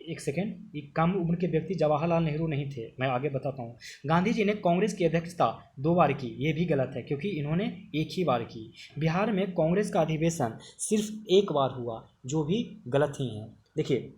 A: एक सेकेंड, ये कम उम्र के व्यक्ति जवाहरलाल नेहरू नहीं थे, मैं आगे बताता हूँ। गांधी जी ने कांग्रेस की अध्यक्षता 2 बार की, ये भी गलत है क्योंकि इन्होंने एक ही बार की। बिहार में कांग्रेस का अधिवेशन सिर्फ एक बार हुआ, जो भी गलत ही है। देखिए,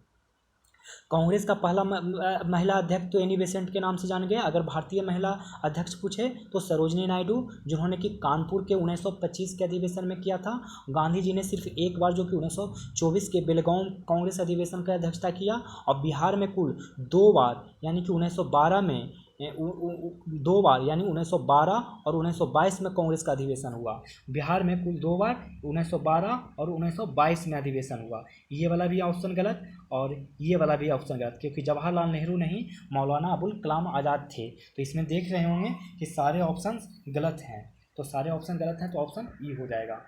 A: कांग्रेस का पहला महिला अध्यक्ष तो एनी बेसेंट के नाम से जान गए। अगर भारतीय महिला अध्यक्ष पूछे तो सरोजनी नायडू, जिन्होंने कि कानपुर के 1925 के अधिवेशन में किया था। गांधी जी ने सिर्फ एक बार, जो कि 1924 के बेलगांव कांग्रेस अधिवेशन का अध्यक्षता किया। और बिहार में कुल 2 बार, यानी कि 1912 में 2 बार, यानी 1912 और 1922 में कांग्रेस का अधिवेशन हुआ। बिहार में कुल 2 बार, 1912 और 1922 में अधिवेशन हुआ। ये वाला भी ऑप्शन गलत और ये वाला भी ऑप्शन गलत, क्योंकि जवाहरलाल नेहरू नहीं, मौलाना अबुल कलाम आज़ाद थे। तो इसमें देख रहे होंगे कि सारे ऑप्शन गलत हैं, तो सारे ऑप्शन गलत हैं, तो ऑप्शन ई हो जाएगा।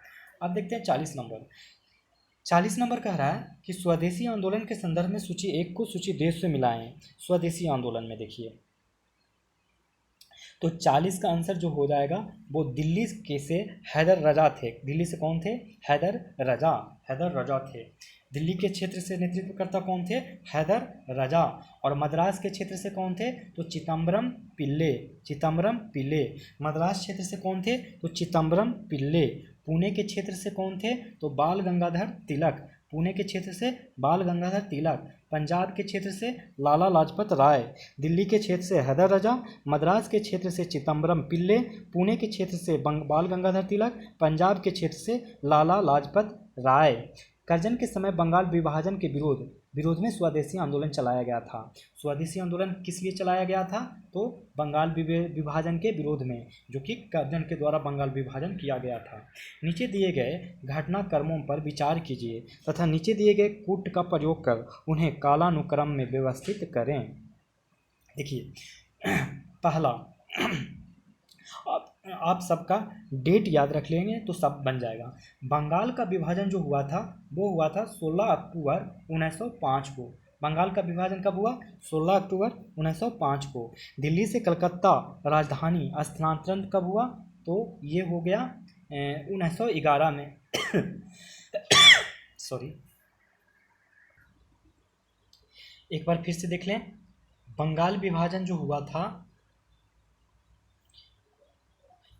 A: अब देखते हैं 40 नंबर। 40 नंबर कह रहा है कि स्वदेशी आंदोलन के संदर्भ में सूची 1 को सूची 2 से मिलाएं। स्वदेशी आंदोलन में देखिए, तो 40 का आंसर जो हो जाएगा वो दिल्ली के से हैदर रजा थे। दिल्ली से कौन थे, हैदर रजा थे। दिल्ली के क्षेत्र से नेतृत्वकर्ता कौन थे, हैदर रजा। और मद्रास के क्षेत्र से कौन थे, तो चिदम्बरम पिल्ले। मद्रास क्षेत्र से कौन थे, तो चिदम्बरम पिल्ले। पुणे के क्षेत्र से कौन थे, तो बाल गंगाधर तिलक। पुणे के क्षेत्र से बाल गंगाधर तिलक। पंजाब के क्षेत्र से लाला लाजपत राय। दिल्ली के क्षेत्र से हैदर रजा। मद्रास के क्षेत्र से चिदम्बरम पिल्ले। पुणे के क्षेत्र से बाल गंगाधर तिलक। पंजाब के क्षेत्र से लाला लाजपत राय। करजन के समय बंगाल विभाजन के विरोध में स्वदेशी आंदोलन चलाया गया था। स्वदेशी आंदोलन किस लिए चलाया गया था, तो बंगाल विभाजन के विरोध में, जो कि करजन के द्वारा बंगाल विभाजन किया गया था। नीचे दिए गए घटनाक्रमों पर विचार कीजिए तथा नीचे दिए गए कूट का प्रयोग कर उन्हें कालानुक्रम में व्यवस्थित करें। देखिए, पहला, आप सबका डेट याद रख लेंगे तो सब बन जाएगा। बंगाल का विभाजन जो हुआ था वो हुआ था 16 अक्टूबर 1905 को। बंगाल का विभाजन कब हुआ, 16 अक्टूबर 1905 को। दिल्ली से कलकत्ता राजधानी स्थानांतरण कब हुआ, तो ये हो गया 1911 में। सॉरी, एक बार फिर से देख लें, बंगाल विभाजन जो हुआ था,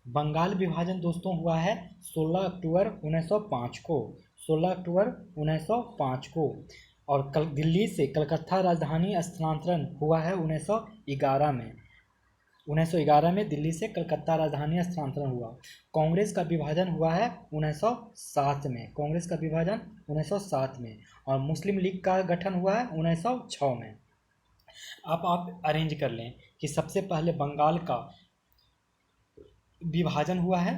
A: बंगाल विभाजन दोस्तों हुआ है 16 अक्टूबर 1905 को, 16 अक्टूबर 1905 को। और दिल्ली से कलकत्ता राजधानी स्थानांतरण हुआ है 1911 में, 1911 में दिल्ली से कलकत्ता राजधानी स्थानांतरण हुआ। कांग्रेस का विभाजन हुआ है 1907 में, कांग्रेस का विभाजन 1907 में। और मुस्लिम लीग का गठन हुआ है 1906 में। अब आप अरेंज कर लें कि सबसे पहले बंगाल का विभाजन हुआ है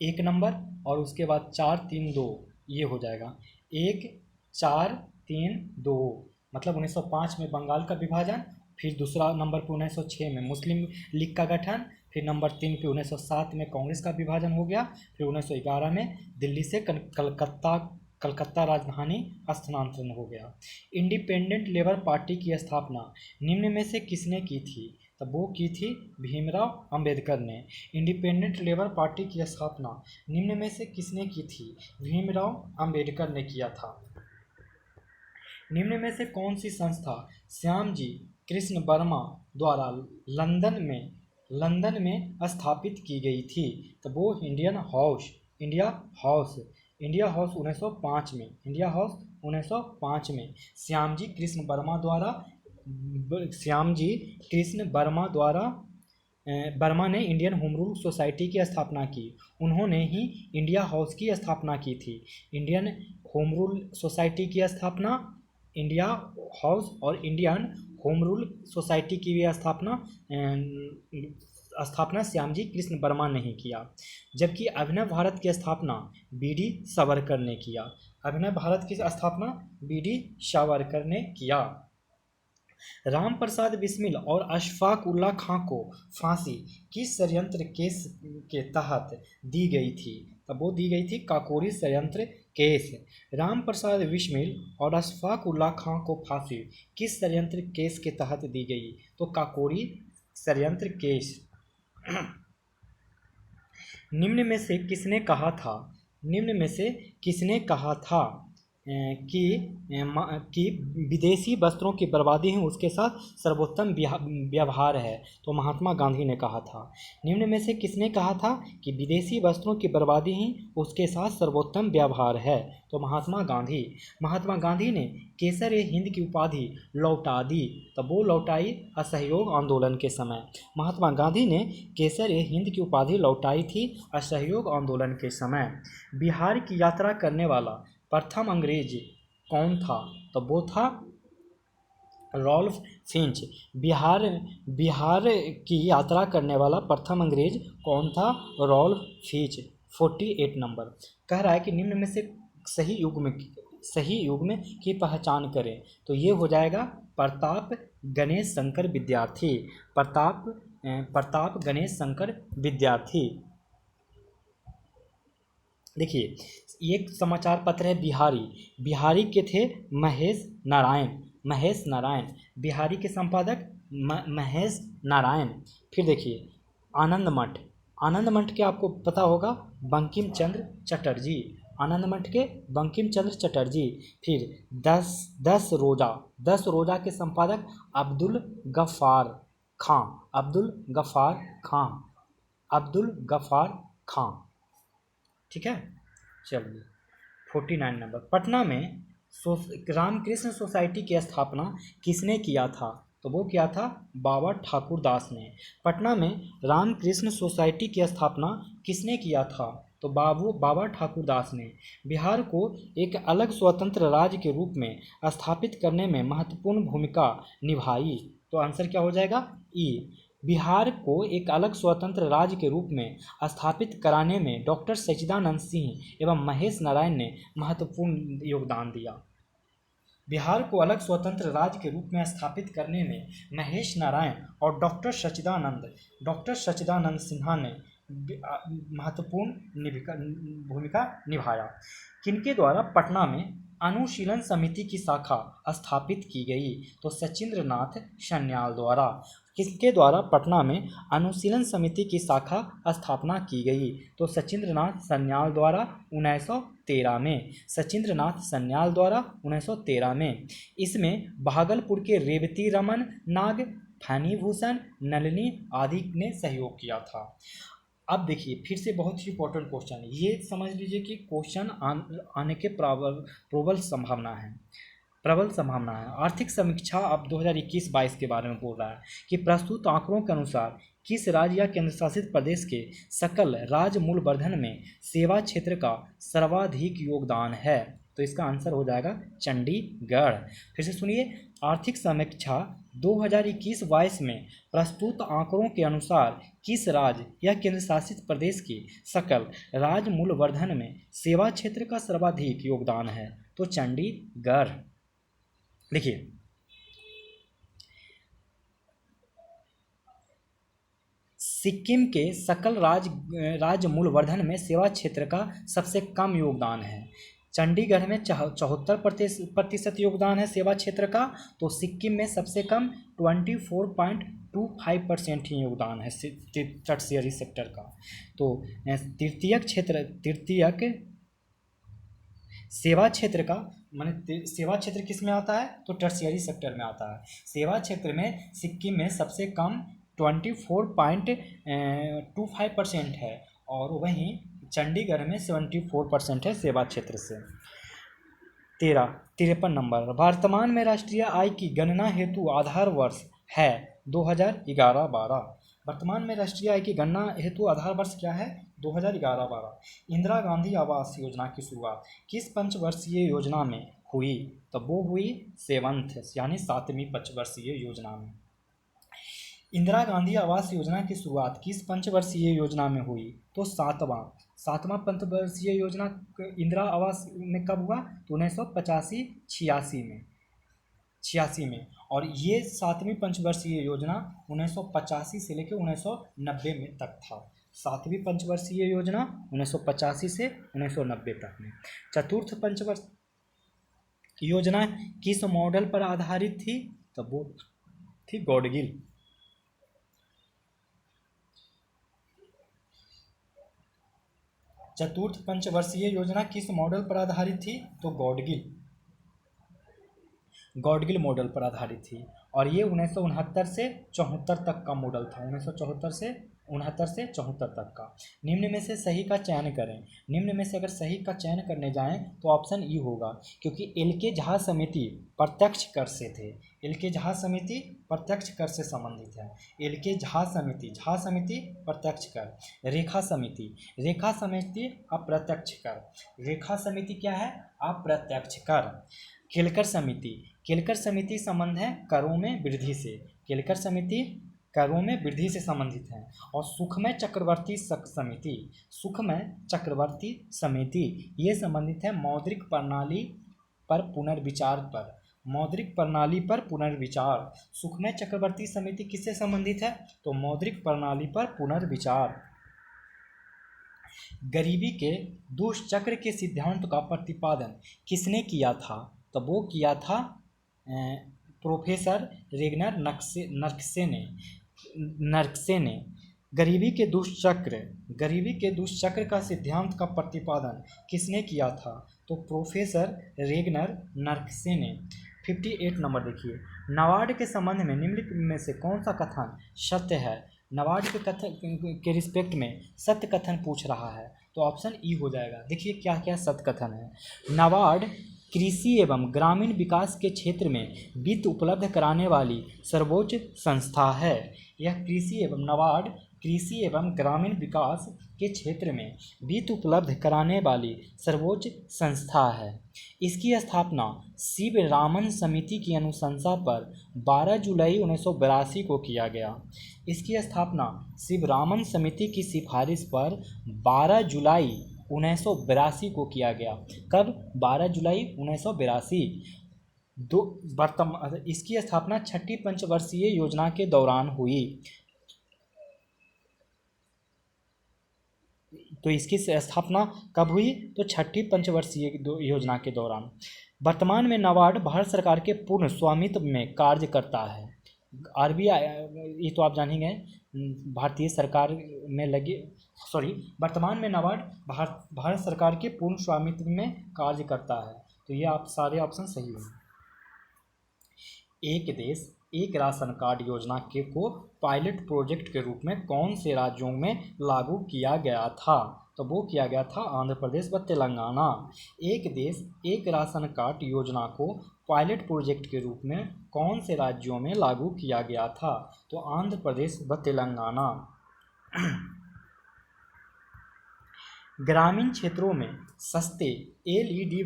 A: 1 नंबर, और उसके बाद 4 3 2 ये हो जाएगा 1 4 3 2, मतलब 1905 में बंगाल का विभाजन, फिर दूसरा नंबर पे 1906 में मुस्लिम लीग का गठन, फिर नंबर 3 पे 1907 में कांग्रेस का विभाजन हो गया, फिर 1911 में दिल्ली से कलकत्ता राजधानी स्थानांतरण हो गया। इंडिपेंडेंट लेबर पार्टी की स्थापना निम्न में से किसने की थी? तब वो की थी भीमराव अंबेडकर ने। इंडिपेंडेंट लेबर पार्टी की स्थापना निम्न में से किसने की थी? भीमराव अंबेडकर ने किया था। निम्न में से कौन सी संस्था श्यामजी कृष्ण वर्मा द्वारा लंदन में स्थापित की गई थी? तो वो इंडिया हाउस 1905 में, इंडिया हाउस 1905 में श्यामजी कृष्ण वर्मा ने इंडियन होम रूल सोसाइटी की स्थापना की। उन्होंने ही इंडिया हाउस की स्थापना की थी। इंडियन होम रूल सोसाइटी की स्थापना इंडिया हाउस और इंडियन होम रूल सोसाइटी की भी स्थापना श्यामजी कृष्ण वर्मा ने ही किया। जबकि अभिनव भारत की स्थापना बी.डी. सावरकर ने किया। अभिनव भारत की स्थापना बी.डी. सावरकर ने किया। राम प्रसाद बिस्मिल और अशफाक उल्ला खां को फांसी किस षड्यंत्र केस के तहत दी गई थी? तब वो दी गई थी काकोरी षड्यंत्र केस। राम प्रसाद बिस्मिल और अशफाक उल्ला खां को फांसी किस षड्यंत्र केस के तहत दी गई? तो काकोरी षड्यंत्र केस। निम्न में से किसने कहा था कि विदेशी वस्त्रों की बर्बादी ही उसके साथ सर्वोत्तम व्यवहार है? तो महात्मा गांधी ने कहा था। निम्न में से किसने कहा था कि विदेशी वस्त्रों की बर्बादी ही उसके साथ सर्वोत्तम व्यवहार है? तो महात्मा गांधी ने केसर ए हिंद की उपाधि लौटा दी। तब वो लौटाई असहयोग आंदोलन के समय। महात्मा गांधी ने केसर ए हिंद की उपाधि लौटाई थी असहयोग आंदोलन के समय। बिहार की यात्रा करने वाला प्रथम अंग्रेज कौन था? तो वो था रॉल्फ फिंच। बिहार की यात्रा करने वाला प्रथम अंग्रेज कौन था? Rolf Finch. 48 नंबर कह रहा है कि निम्न में से सही युग्म की पहचान करें। तो ये हो जाएगा प्रताप गणेश शंकर विद्यार्थी। प्रताप गणेश शंकर विद्यार्थी। देखिए, एक समाचार पत्र है बिहारी के थे महेश नारायण, बिहारी के संपादक महेश नारायण। फिर देखिए आनंद मठ के आपको पता होगा बंकिम चंद्र चटर्जी। फिर 10 रोजा के संपादक अब्दुल गफ्फार खां। ठीक है, चलिए 49 नंबर। पटना में रामकृष्ण सोसाइटी की स्थापना किसने किया था? तो वो किया था बाबा ठाकुर दास ने। पटना में रामकृष्ण सोसाइटी की स्थापना किसने किया था? तो बाबा ठाकुर दास ने। बिहार को एक अलग स्वतंत्र राज्य के रूप में स्थापित करने में महत्वपूर्ण भूमिका निभाई। तो आंसर क्या हो जाएगा? ई। बिहार को एक अलग स्वतंत्र राज्य के रूप में स्थापित कराने में डॉक्टर सच्चिदानंद सिंह एवं महेश नारायण ने महत्वपूर्ण योगदान दिया। बिहार को अलग स्वतंत्र राज्य के रूप में स्थापित करने में महेश नारायण और डॉक्टर सच्चिदानंद सिन्हा ने महत्वपूर्ण भूमिका निभाया। किनके द्वारा पटना में अनुशीलन समिति की शाखा स्थापित की गई? तो सचिंद्रनाथ सन्याल द्वारा। किसके द्वारा पटना में अनुशीलन समिति की शाखा स्थापना की गई? तो सचिंद्रनाथ सन्याल द्वारा 1913 में, सचिंद्र नाथ सन्याल द्वारा 1913 में। इसमें भागलपुर के रेवती रमन नाग, फनी भूषण, नलिनी आदि ने सहयोग किया था। अब देखिए फिर से बहुत ही इंपॉर्टेंट क्वेश्चन, ये समझ लीजिए कि क्वेश्चन आने के प्रबल संभावना है, प्रबल संभावना है। आर्थिक समीक्षा अब 2021-22 के बारे में बोल रहा है कि प्रस्तुत आंकड़ों के अनुसार किस राज्य या केंद्र शासित प्रदेश के सकल राज्य मूल्यवर्धन में सेवा क्षेत्र का सर्वाधिक योगदान है? तो इसका आंसर हो जाएगा चंडीगढ़। फिर से सुनिए, आर्थिक समीक्षा 2021-22 में प्रस्तुत आंकड़ों के अनुसार किस राज्य या केंद्र शासित प्रदेश के सकल राज्य मूल्यवर्धन में सेवा क्षेत्र का सर्वाधिक योगदान है? तो चंडीगढ़। देखिए सिक्किम के सकल राज्य मूल्यवर्धन में सेवा क्षेत्र का सबसे कम योगदान है। चंडीगढ़ में 74% योगदान है सेवा क्षेत्र का, तो सिक्किम में सबसे कम 24.25% ही योगदान है टर्शियरी सेक्टर का। तो तृतीयक सेवा क्षेत्र का माने सेवा क्षेत्र किस में आता है? तो टर्शियरी सेक्टर में आता है। सेवा क्षेत्र में सिक्किम में सबसे कम 24.25% है और वहीं चंडीगढ़ में 74% है सेवा क्षेत्र से। 53 नंबर, वर्तमान में राष्ट्रीय आय की गणना हेतु आधार वर्ष है 2011-12। वर्तमान में राष्ट्रीय आय की गणना हेतु आधार वर्ष क्या है? 2011-12। इंदिरा गांधी आवास योजना की शुरुआत किस पंचवर्षीय योजना में हुई? तो वो हुई 7th यानी 7वीं पंचवर्षीय योजना में। इंदिरा गांधी आवास योजना की शुरुआत किस पंचवर्षीय योजना में हुई? तो 7वां पंचवर्षीय योजना इंदिरा आवास में कब हुआ? तो 1985-86 में। और ये 7वीं पंचवर्षीय योजना 1985 से लेकर 1990 में तक था। 7वीं पंचवर्षीय योजना 1985 से 1990 तक में। चतुर्थ पंचवर्षीय योजना किस मॉडल पर आधारित थी? तो वो थी गॉडगिल। चतुर्थ पंचवर्षीय योजना किस मॉडल पर आधारित थी? तो गॉडगिल मॉडल पर आधारित थी और ये 1969 से 74 तक का मॉडल था। 1974 से 74 तक का। निम्न में से सही का चयन करें। निम्न में से अगर सही का चयन करने जाएं तो ऑप्शन ई होगा, क्योंकि एल.के. झा समिति प्रत्यक्ष कर से थे। एल.के. झा समिति प्रत्यक्ष कर से संबंधित है। एल.के. झा समिति प्रत्यक्ष कर। रेखा समिति अप्रत्यक्ष कर। रेखा समिति क्या है? अप्रत्यक्ष कर। केलकर समिति संबंध है करों में वृद्धि से। केलकर समिति करों में वृद्धि से संबंधित है। और सुखमय चक्रवर्ती समिति ये संबंधित है मौद्रिक प्रणाली पर पुनर्विचार। सुखमय चक्रवर्ती समिति किससे संबंधित है? तो मौद्रिक प्रणाली पर पुनर्विचार। गरीबी के दुष्चक्र के सिद्धांत का प्रतिपादन किसने किया था? तो वो किया था प्रोफेसर रेगनर नर्क्से ने। गरीबी के दुष्चक्र का सिद्धांत का प्रतिपादन किसने किया था? तो प्रोफेसर रेगनर नर्क्से ने। 58 नंबर देखिए, नाबार्ड के संबंध में निम्नलिखित में से कौन सा कथन सत्य है? नाबार्ड के कथन के रिस्पेक्ट में सत्य कथन पूछ रहा है, तो ऑप्शन ई हो जाएगा। देखिए क्या क्या सत्य कथन है। नाबार्ड कृषि एवं ग्रामीण विकास के क्षेत्र में वित्त उपलब्ध कराने वाली सर्वोच्च संस्था है। यह नाबार्ड कृषि एवं ग्रामीण विकास के क्षेत्र में वित्त उपलब्ध कराने वाली सर्वोच्च संस्था है। इसकी स्थापना शिवरामन समिति की अनुशंसा पर 12 जुलाई 1982 को किया गया। इसकी स्थापना शिवरामन समिति की सिफारिश पर 12 जुलाई 1982 को किया गया। कब? 12 जुलाई 1982। इसकी स्थापना 6ठी पंचवर्षीय योजना के दौरान हुई। तो इसकी स्थापना कब हुई? तो 6ठी पंचवर्षीय योजना के दौरान। वर्तमान में नाबार्ड भारत सरकार के पूर्ण स्वामित्व में कार्य करता है। आरबीआई, ये तो आप जानेंगे, भारतीय सरकार में लगे वर्तमान में नाबार्ड भारत सरकार के पूर्ण स्वामित्व में कार्य करता है। तो ये आप सारे ऑप्शन सही हैं। एक देश एक राशन कार्ड योजना को पायलट प्रोजेक्ट के रूप में कौन से राज्यों में लागू किया गया था? तो वो किया गया था आंध्र प्रदेश व तेलंगाना। एक देश एक राशन कार्ड योजना को पायलट प्रोजेक्ट के रूप में कौन से राज्यों में लागू किया गया था? तो आंध्र प्रदेश व तेलंगाना। ग्रामीण क्षेत्रों में सस्ते एलईडी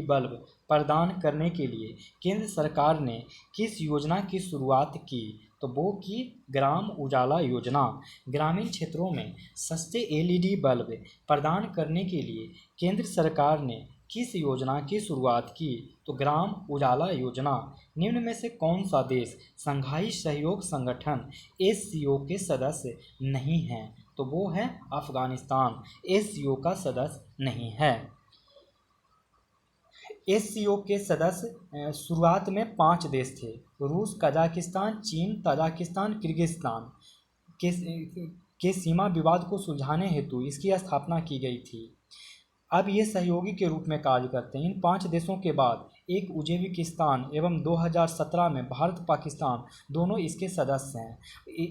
A: बल्ब प्रदान करने के लिए केंद्र सरकार ने किस योजना की शुरुआत की? तो वो की ग्राम उजाला योजना। ग्रामीण क्षेत्रों में सस्ते एलईडी बल्ब प्रदान करने के लिए केंद्र सरकार ने किस योजना की शुरुआत की? तो ग्राम उजाला योजना। निम्न में से कौन सा देश शंघाई सहयोग संगठन SCO के सदस्य नहीं है? तो वो है अफगानिस्तान, SCO का सदस्य नहीं है। SCO के सदस्य शुरुआत में 5 देश थे, रूस, कजाकिस्तान, चीन, ताजिकिस्तान, किर्गिस्तान के सीमा विवाद को सुलझाने हेतु इसकी स्थापना की गई थी। अब ये सहयोगी के रूप में कार्य करते हैं। इन 5 देशों के बाद एक उज्बेकिस्तान एवं 2017 में भारत पाकिस्तान दोनों इसके सदस्य हैं।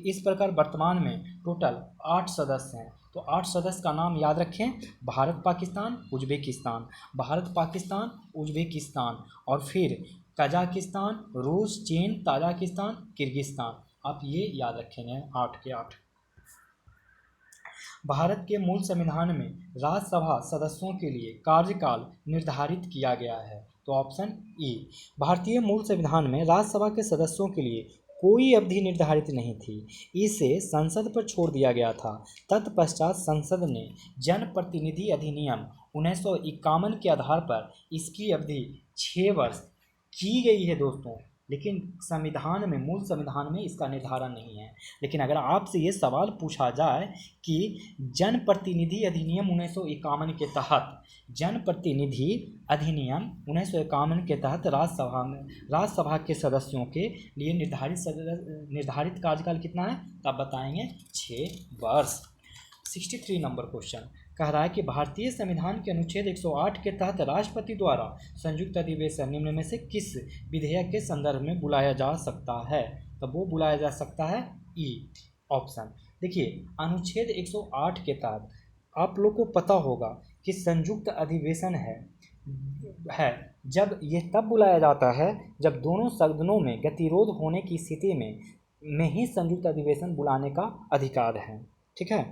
A: इस प्रकार वर्तमान में टोटल 8 सदस्य हैं। तो 8 सदस्य का नाम याद रखें, भारत पाकिस्तान उज्बेकिस्तान, भारत पाकिस्तान उज्बेकिस्तान, और फिर कजाकिस्तान, रूस, चीन, ताजिकिस्तान, किर्गिस्तान। आप ये याद रखेंगे 8 के 8। भारत के मूल संविधान में राज्यसभा सदस्यों के लिए कार्यकाल निर्धारित किया गया है। तो ऑप्शन ई। भारतीय मूल संविधान में राज्यसभा के सदस्यों के लिए कोई अवधि निर्धारित नहीं थी, इसे संसद पर छोड़ दिया गया था। तत्पश्चात संसद ने जनप्रतिनिधि अधिनियम 1951 के आधार पर इसकी अवधि 6 वर्ष की गई है दोस्तों, लेकिन संविधान में, मूल संविधान में इसका निर्धारण नहीं है। लेकिन अगर आपसे ये सवाल पूछा जाए कि जनप्रतिनिधि अधिनियम 1951 के तहत, जनप्रतिनिधि अधिनियम 1951 के तहत राज्यसभा के सदस्यों के लिए निर्धारित कार्यकाल कितना है? तब बताएंगे 6 वर्ष। 63 नंबर क्वेश्चन कह रहा है कि भारतीय संविधान के अनुच्छेद 108 के तहत राष्ट्रपति द्वारा संयुक्त अधिवेशन निम्न में से किस विधेयक के संदर्भ में बुलाया जा सकता है? तो वो बुलाया जा सकता है ई ऑप्शन। देखिए, अनुच्छेद 108 के तहत आप लोग को पता होगा कि संयुक्त अधिवेशन है जब ये तब बुलाया जाता है जब दोनों सदनों में गतिरोध होने की स्थिति में ही संयुक्त अधिवेशन बुलाने का अधिकार है। ठीक है,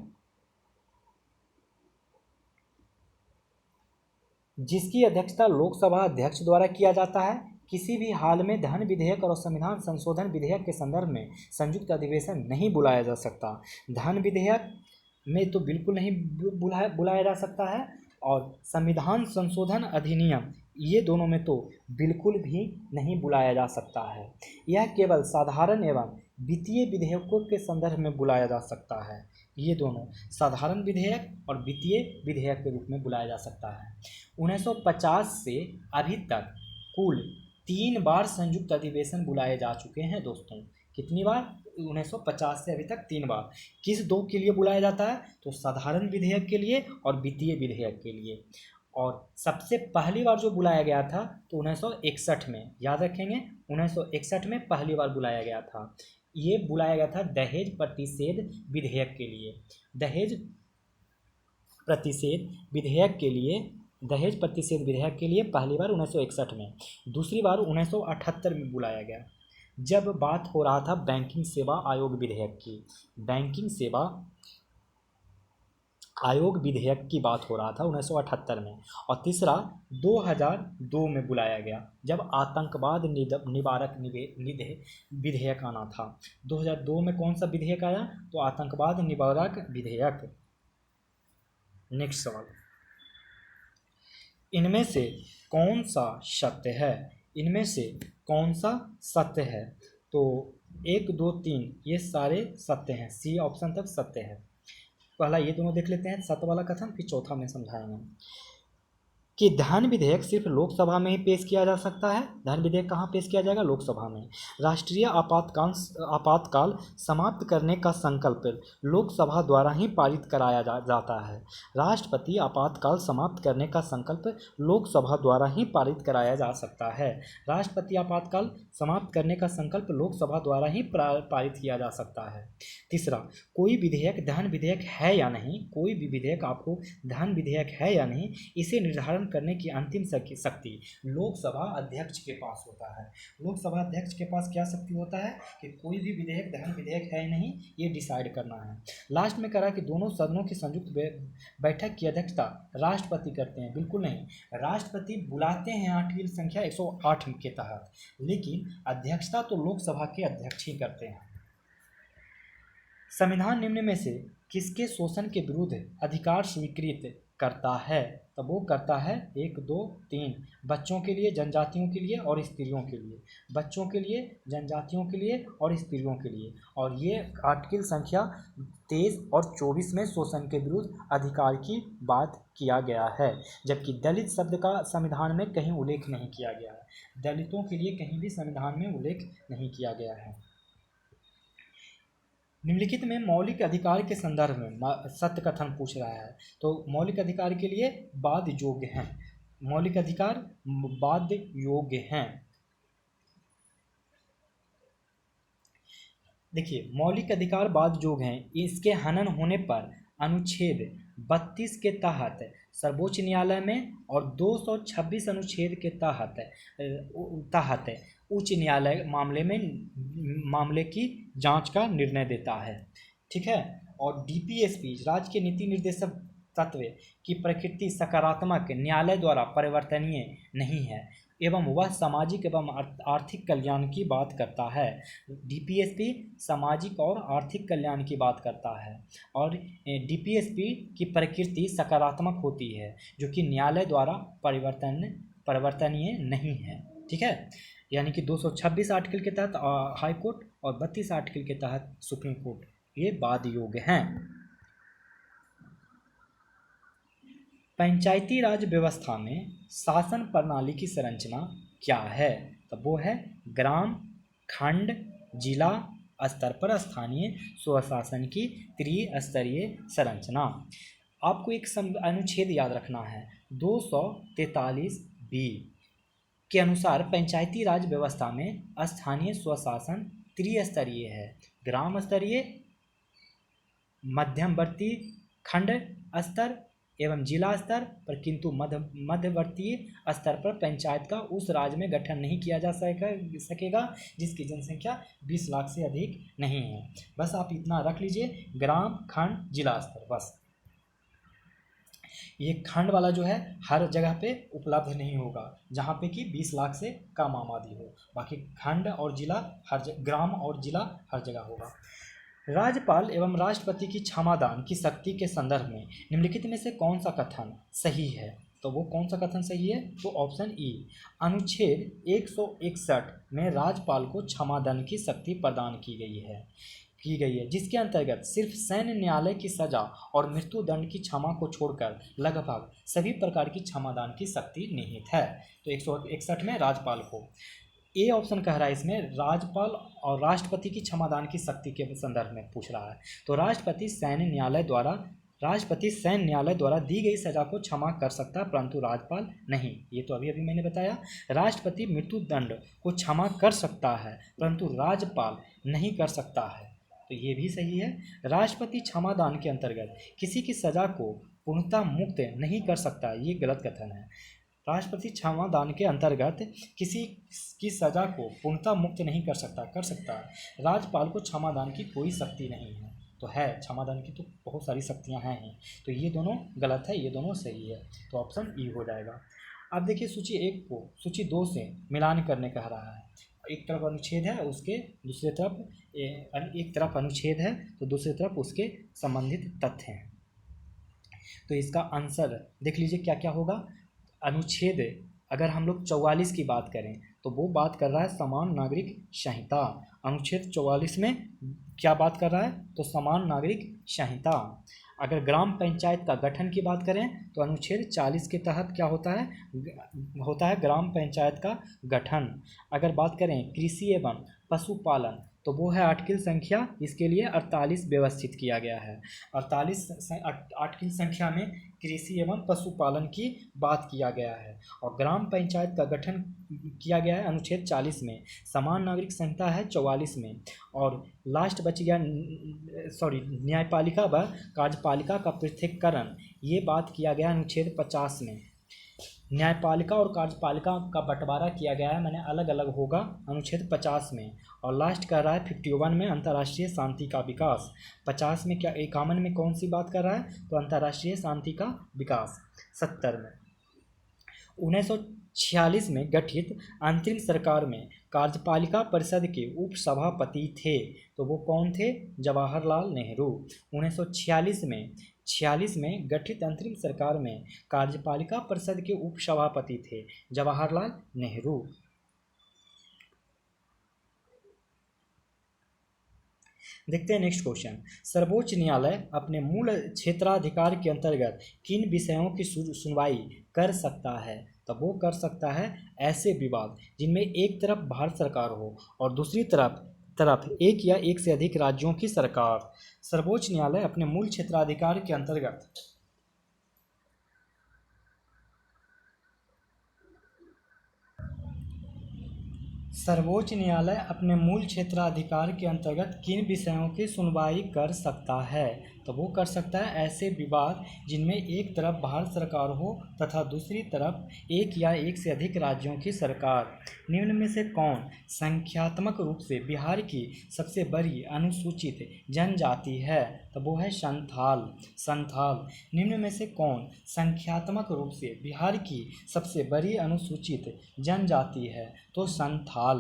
A: जिसकी अध्यक्षता लोकसभा अध्यक्ष द्वारा किया जाता है। किसी भी हाल में धन विधेयक और संविधान संशोधन विधेयक के संदर्भ में संयुक्त अधिवेशन नहीं बुलाया जा सकता। धन विधेयक में तो बिल्कुल नहीं बुलाया जा सकता है, और संविधान संशोधन अधिनियम, ये दोनों में तो बिल्कुल भी नहीं बुलाया जा सकता है। यह केवल साधारण एवं वित्तीय विधेयकों के संदर्भ में बुलाया जा सकता है। ये दोनों साधारण विधेयक और वित्तीय विधेयक के रूप में बुलाया जा सकता है। 1950 से अभी तक कुल 3 बार संयुक्त अधिवेशन बुलाए जा चुके हैं दोस्तों। कितनी बार? 1950 से अभी तक 3 बार। किस 2 के लिए बुलाया जाता है? तो साधारण विधेयक के लिए और वित्तीय विधेयक के लिए। और सबसे पहली बार जो बुलाया गया था तो 1961 में, याद रखेंगे, 1961 में पहली बार बुलाया गया था। ये बुलाया गया था दहेज प्रतिषेध विधेयक के लिए। दहेज प्रतिषेध विधेयक के लिए पहली बार 1961 में, दूसरी बार 1978 में बुलाया गया, जब बात हो रहा था बैंकिंग सेवा आयोग विधेयक की। बैंकिंग सेवा आयोग विधेयक की बात हो रहा था 1978 में। और तीसरा 2002 में बुलाया गया, जब आतंकवाद निवारक विधेयक आना था। 2002 में कौन सा विधेयक आया? तो आतंकवाद निवारक विधेयक। नेक्स्ट सवाल, इनमें से कौन सा सत्य है? इनमें से कौन सा सत्य है? तो 1, 2, 3 ये सारे सत्य हैं। सी ऑप्शन तक सत्य है। पहला ये दोनों देख लेते हैं, सत्य वाला कथन, फिर चौथा में समझाएंगे। कि धन विधेयक सिर्फ लोकसभा में ही पेश किया जा सकता है। धन विधेयक कहाँ पेश किया जाएगा? लोकसभा में। राष्ट्रीय आपातकाल समाप्त करने का संकल्प लोकसभा द्वारा ही पारित कराया जाता है। राष्ट्रपति आपातकाल समाप्त करने का संकल्प लोकसभा द्वारा ही पारित कराया जा सकता है। राष्ट्रपति आपातकाल समाप्त करने का संकल्प लोकसभा द्वारा ही पारित किया जा सकता है। तीसरा, कोई विधेयक धन विधेयक है या नहीं, कोई भी विधेयक आपको धन विधेयक है या नहीं, इसे निर्धारण करने की अंतिम शक्ति लोकसभा अध्यक्ष के पास होता है। लोकसभा अध्यक्ष के पास क्या शक्ति होता है कि कोई भी विधेयक धन विधेयक है या नहीं, ये डिसाइड करना है। लास्ट में करा कि दोनों सदनों की संयुक्त बैठक की अध्यक्षता राष्ट्रपति करते हैं। बिल्कुल नहीं, राष्ट्रपति बुलाते हैं आर्टिकल संख्या 108 के तहत, लेकिन अध्यक्षता तो लोकसभा के अध्यक्ष ही करते हैं। संविधान निम्न में से किसके शोषण के विरुद्ध अधिकार स्वीकृत करता है? तो वो करता है 1, 2, 3 बच्चों के लिए, जनजातियों के लिए और स्त्रियों के लिए। बच्चों के लिए, जनजातियों के लिए और स्त्रियों के लिए। और ये आर्टिकल संख्या 23 और 24 में शोषण के विरुद्ध अधिकार की बात किया गया है, जबकि दलित शब्द का संविधान में कहीं उल्लेख नहीं किया गया है। दलितों के लिए कहीं भी संविधान में उल्लेख नहीं किया गया है। निम्नलिखित में मौलिक अधिकार के संदर्भ में सत्य कथन पूछ रहा है, तो मौलिक अधिकार के लिए बाध्य योग्य हैं। मौलिक अधिकार बाध्य योग्य हैं। देखिए, मौलिक अधिकार बाध्य योग्य हैं। इसके हनन होने पर अनुच्छेद 32 के तहत सर्वोच्च न्यायालय में और 226 अनुच्छेद के तहत उच्च न्यायालय मामले की जांच का निर्णय देता है। ठीक है। और डीपीएसपी राज्य के नीति निर्देशक तत्व की प्रकृति सकारात्मक, न्यायालय द्वारा परिवर्तनीय नहीं है एवं वह सामाजिक एवं आर्थिक कल्याण की बात करता है। डीपीएसपी सामाजिक और आर्थिक कल्याण की बात करता है और डीपीएसपी की प्रकृति सकारात्मक होती है, जो कि न्यायालय द्वारा परिवर्तनीय नहीं है। ठीक है। यानी कि 226 आर्टिकल के तहत हाई कोर्ट और 32 आर्टिकल के तहत सुप्रीम कोर्ट ये बाध्य योग्य हैं। पंचायती राज व्यवस्था में शासन प्रणाली की संरचना क्या है? तो वो है ग्राम, खंड, जिला स्तर पर स्थानीय स्वशासन की त्रिस्तरीय संरचना। आपको एक अनुच्छेद याद रखना है, 243B के अनुसार पंचायती राज व्यवस्था में स्थानीय स्वशासन त्रिस्तरीय है। ग्राम स्तरीय, मध्यवर्ती खंड स्तर एवं जिला स्तर पर, किंतु मध्यवर्ती स्तर पर पंचायत का उस राज्य में गठन नहीं किया जा सकेगा जिसकी जनसंख्या 20 लाख से अधिक नहीं है। बस आप इतना रख लीजिए, ग्राम, खंड, जिला स्तर। बस ये खंड वाला जो है हर जगह पे उपलब्ध नहीं होगा जहाँ पे कि 20 लाख से कम आबादी हो। बाकी खंड और जिला ग्राम और जिला हर जगह होगा। राज्यपाल एवं राष्ट्रपति की क्षमादान की शक्ति के संदर्भ में निम्नलिखित में से कौन सा कथन सही है? तो वो कौन सा कथन सही है? तो ऑप्शन ई, अनुच्छेद 161 में राज्यपाल को क्षमादान की शक्ति प्रदान की गई है, जिसके अंतर्गत सिर्फ सैन्य न्यायालय की सजा और मृत्यु दंड की क्षमा को छोड़कर लगभग सभी प्रकार की क्षमादान की शक्ति निहित है। तो 161 में राज्यपाल को, ए ऑप्शन कह रहा है इसमें राज्यपाल और राष्ट्रपति की क्षमादान की शक्ति के संदर्भ में पूछ रहा है। तो राष्ट्रपति सैन्य न्यायालय द्वारा दी गई सजा को क्षमा कर सकता है, परंतु राज्यपाल नहीं। ये तो अभी मैंने बताया। राष्ट्रपति मृत्यु दंड को क्षमा कर सकता है, परंतु राज्यपाल नहीं कर सकता है, तो ये भी सही है। राष्ट्रपति क्षमादान के अंतर्गत किसी की सजा को पूर्णतः मुक्त नहीं कर सकता, ये गलत कथन है। राष्ट्रपति क्षमादान के अंतर्गत किसी की सजा को पूर्णतः मुक्त नहीं कर सकता, राज्यपाल को क्षमादान की कोई शक्ति नहीं है। तो है, क्षमादान की तो बहुत सारी शक्तियां हैं ही। तो ये दोनों गलत है, ये दोनों सही है। तो ऑप्शन ई हो जाएगा। अब देखिए, सूची 1 को सूची 2 से मिलान करने कह रहा है। एक तरफ अनुच्छेद है, उसके दूसरे तरफ एक तरफ अनुच्छेद है तो दूसरी तरफ उसके संबंधित तथ्य हैं। तो इसका आंसर देख लीजिए क्या क्या होगा। अनुच्छेद अगर हम लोग 44 की बात करें तो वो बात कर रहा है समान नागरिक संहिता। अनुच्छेद 44 में क्या बात कर रहा है? तो समान नागरिक संहिता। अगर ग्राम पंचायत का गठन की बात करें तो अनुच्छेद 40 के तहत क्या होता है ग्राम पंचायत का गठन। अगर बात करें कृषि एवं पशुपालन तो वो है आर्टिकल संख्या, इसके लिए 48 व्यवस्थित किया गया है। 48 आर्टिकल संख्या में कृषि एवं पशुपालन की बात किया गया है। और ग्राम पंचायत का गठन किया गया है अनुच्छेद 40 में। समान नागरिक संहिता है 44 में। और लास्ट बच गया न्यायपालिका व कार्यपालिका का पृथक्करण, ये बात किया गया अनुच्छेद 50 में। न्यायपालिका और कार्यपालिका का बंटवारा किया गया है, मैंने अलग अलग होगा, अनुच्छेद 50 में। और लास्ट कर रहा है 51 में अंतर्राष्ट्रीय शांति का विकास। 50 में क्या, 51 में कौन सी बात कर रहा है तो अंतर्राष्ट्रीय शांति का विकास। 70 में 1946 में गठित अंतरिम सरकार में कार्यपालिका परिषद के उप सभापति थे, तो वो कौन थे, जवाहरलाल नेहरू। 1946 में गठित अंतरिम सरकार में कार्यपालिका परिषद के उप सभापति थे जवाहरलाल नेहरू। देखते हैं नेक्स्ट क्वेश्चन। सर्वोच्च न्यायालय अपने मूल क्षेत्राधिकार के अंतर्गत किन विषयों की सुनवाई कर सकता है, तो वो कर सकता है ऐसे विवाद जिनमें एक तरफ भारत सरकार हो और दूसरी तरफ एक या एक से अधिक राज्यों की सरकार। सर्वोच्च न्यायालय अपने मूल क्षेत्राधिकार के अंतर्गत सर्वोच्च न्यायालय अपने मूल क्षेत्राधिकार के अंतर्गत किन विषयों की सुनवाई कर सकता है, तो वो कर सकता है ऐसे विवाद जिनमें एक तरफ भारत सरकार हो तथा दूसरी तरफ एक या एक से अधिक राज्यों की सरकार। निम्न में से कौन संख्यात्मक रूप से बिहार की सबसे बड़ी अनुसूचित जनजाति है, तो वो है संथाल। निम्न में से कौन संख्यात्मक रूप से बिहार की सबसे बड़ी अनुसूचित जनजाति है, तो संथाल।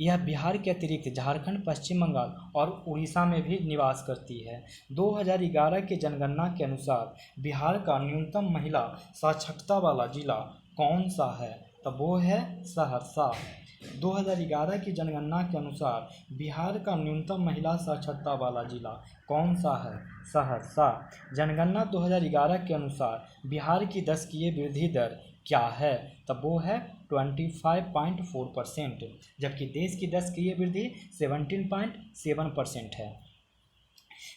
A: यह बिहार के अतिरिक्त झारखंड, पश्चिम बंगाल और उड़ीसा में भी निवास करती है। 2011 की जनगणना के अनुसार बिहार का न्यूनतम महिला साक्षरता वाला जिला कौन सा है, तो वो है सहरसा। 2011 की जनगणना के अनुसार बिहार का न्यूनतम महिला साक्षरता वाला जिला कौन सा है, सहरसा। जनगणना 2011 के अनुसार बिहार की दशकीय वृद्धि दर क्या है, तब वो है 25.4%, जबकि देश की दशकीय वृद्धि 17.7% है।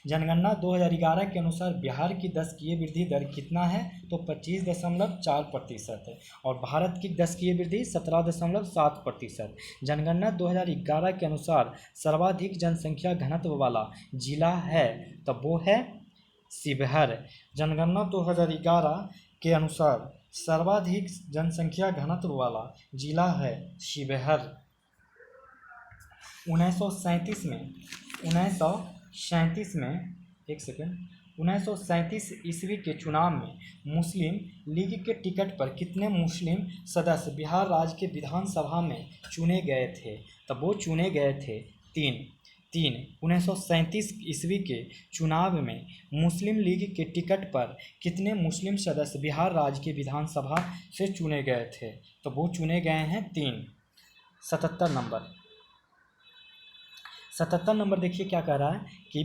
A: जनगणना 2011 के अनुसार बिहार की दशकीय वृद्धि दर कितना है, तो 25.4% है और भारत की दशकीय वृद्धि 17.7%। जनगणना 2011 के अनुसार सर्वाधिक जनसंख्या घनत्व वाला जिला है, तब वो है शिवहर। जनगणना 2011 के अनुसार सर्वाधिक जनसंख्या घनत्व वाला जिला है शिवहर। 1937 ईस्वी के चुनाव में मुस्लिम लीग के टिकट पर कितने मुस्लिम सदस्य बिहार राज्य के विधानसभा में चुने गए थे, तब वो चुने गए थे तीन। 1937 ईस्वी के चुनाव में मुस्लिम लीग के टिकट पर कितने मुस्लिम सदस्य बिहार राज्य के विधानसभा से चुने गए थे, तो वो चुने गए हैं 3। 77 नंबर देखिए क्या कह रहा है कि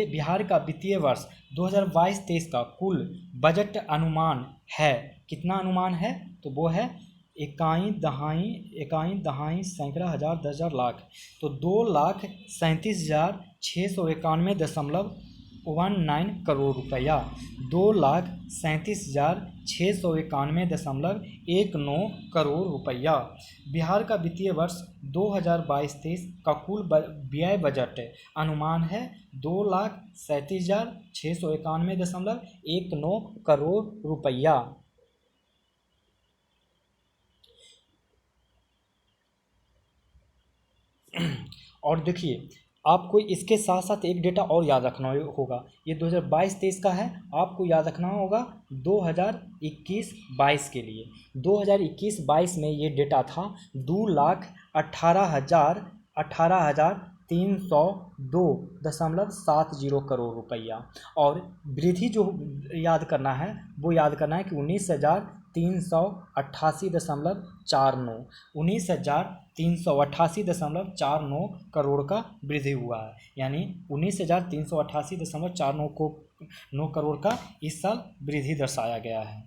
A: बिहार का वित्तीय वर्ष 2022-23 का कुल बजट अनुमान है, कितना अनुमान है, तो वो है 2,37,000 तो 2,37,691.19 करोड़ रुपया। 2,37,691.19 करोड़ रुपया। बिहार का वित्तीय वर्ष 2022-23 का कुल व्यय बजट अनुमान है 2,37,691.19 करोड़ रुपया। और देखिए आपको इसके साथ साथ एक डेटा और याद रखना होगा, ये 2022-23 का है, आपको याद रखना होगा 2021-22 के लिए। 2021-22 में ये डेटा था 2,18,302.70 करोड़ रुपया। और वृद्धि जो याद करना है वो याद करना है कि 19,388.49 19,388.49 करोड़ का वृद्धि हुआ है, यानी 19,388.49 करोड़ का इस साल वृद्धि दर्शाया गया है।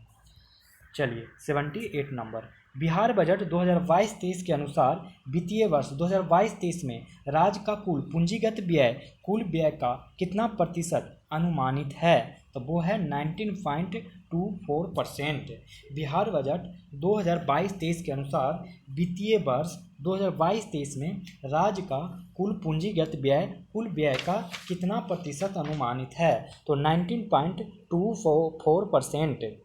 A: चलिए 78 नंबर, बिहार बजट 2022-23 के अनुसार वित्तीय वर्ष 2022-23 में राज्य का कुल व्यय का कितना प्रतिशत अनुमानित है? तो वो है 19.24%। बिहार बजट 2022-23 के अनुसार वित्तीय वर्ष 2022-23 में राज्य का कुल व्यय का कितना प्रतिशत अनुमानित है? तो 19.24%।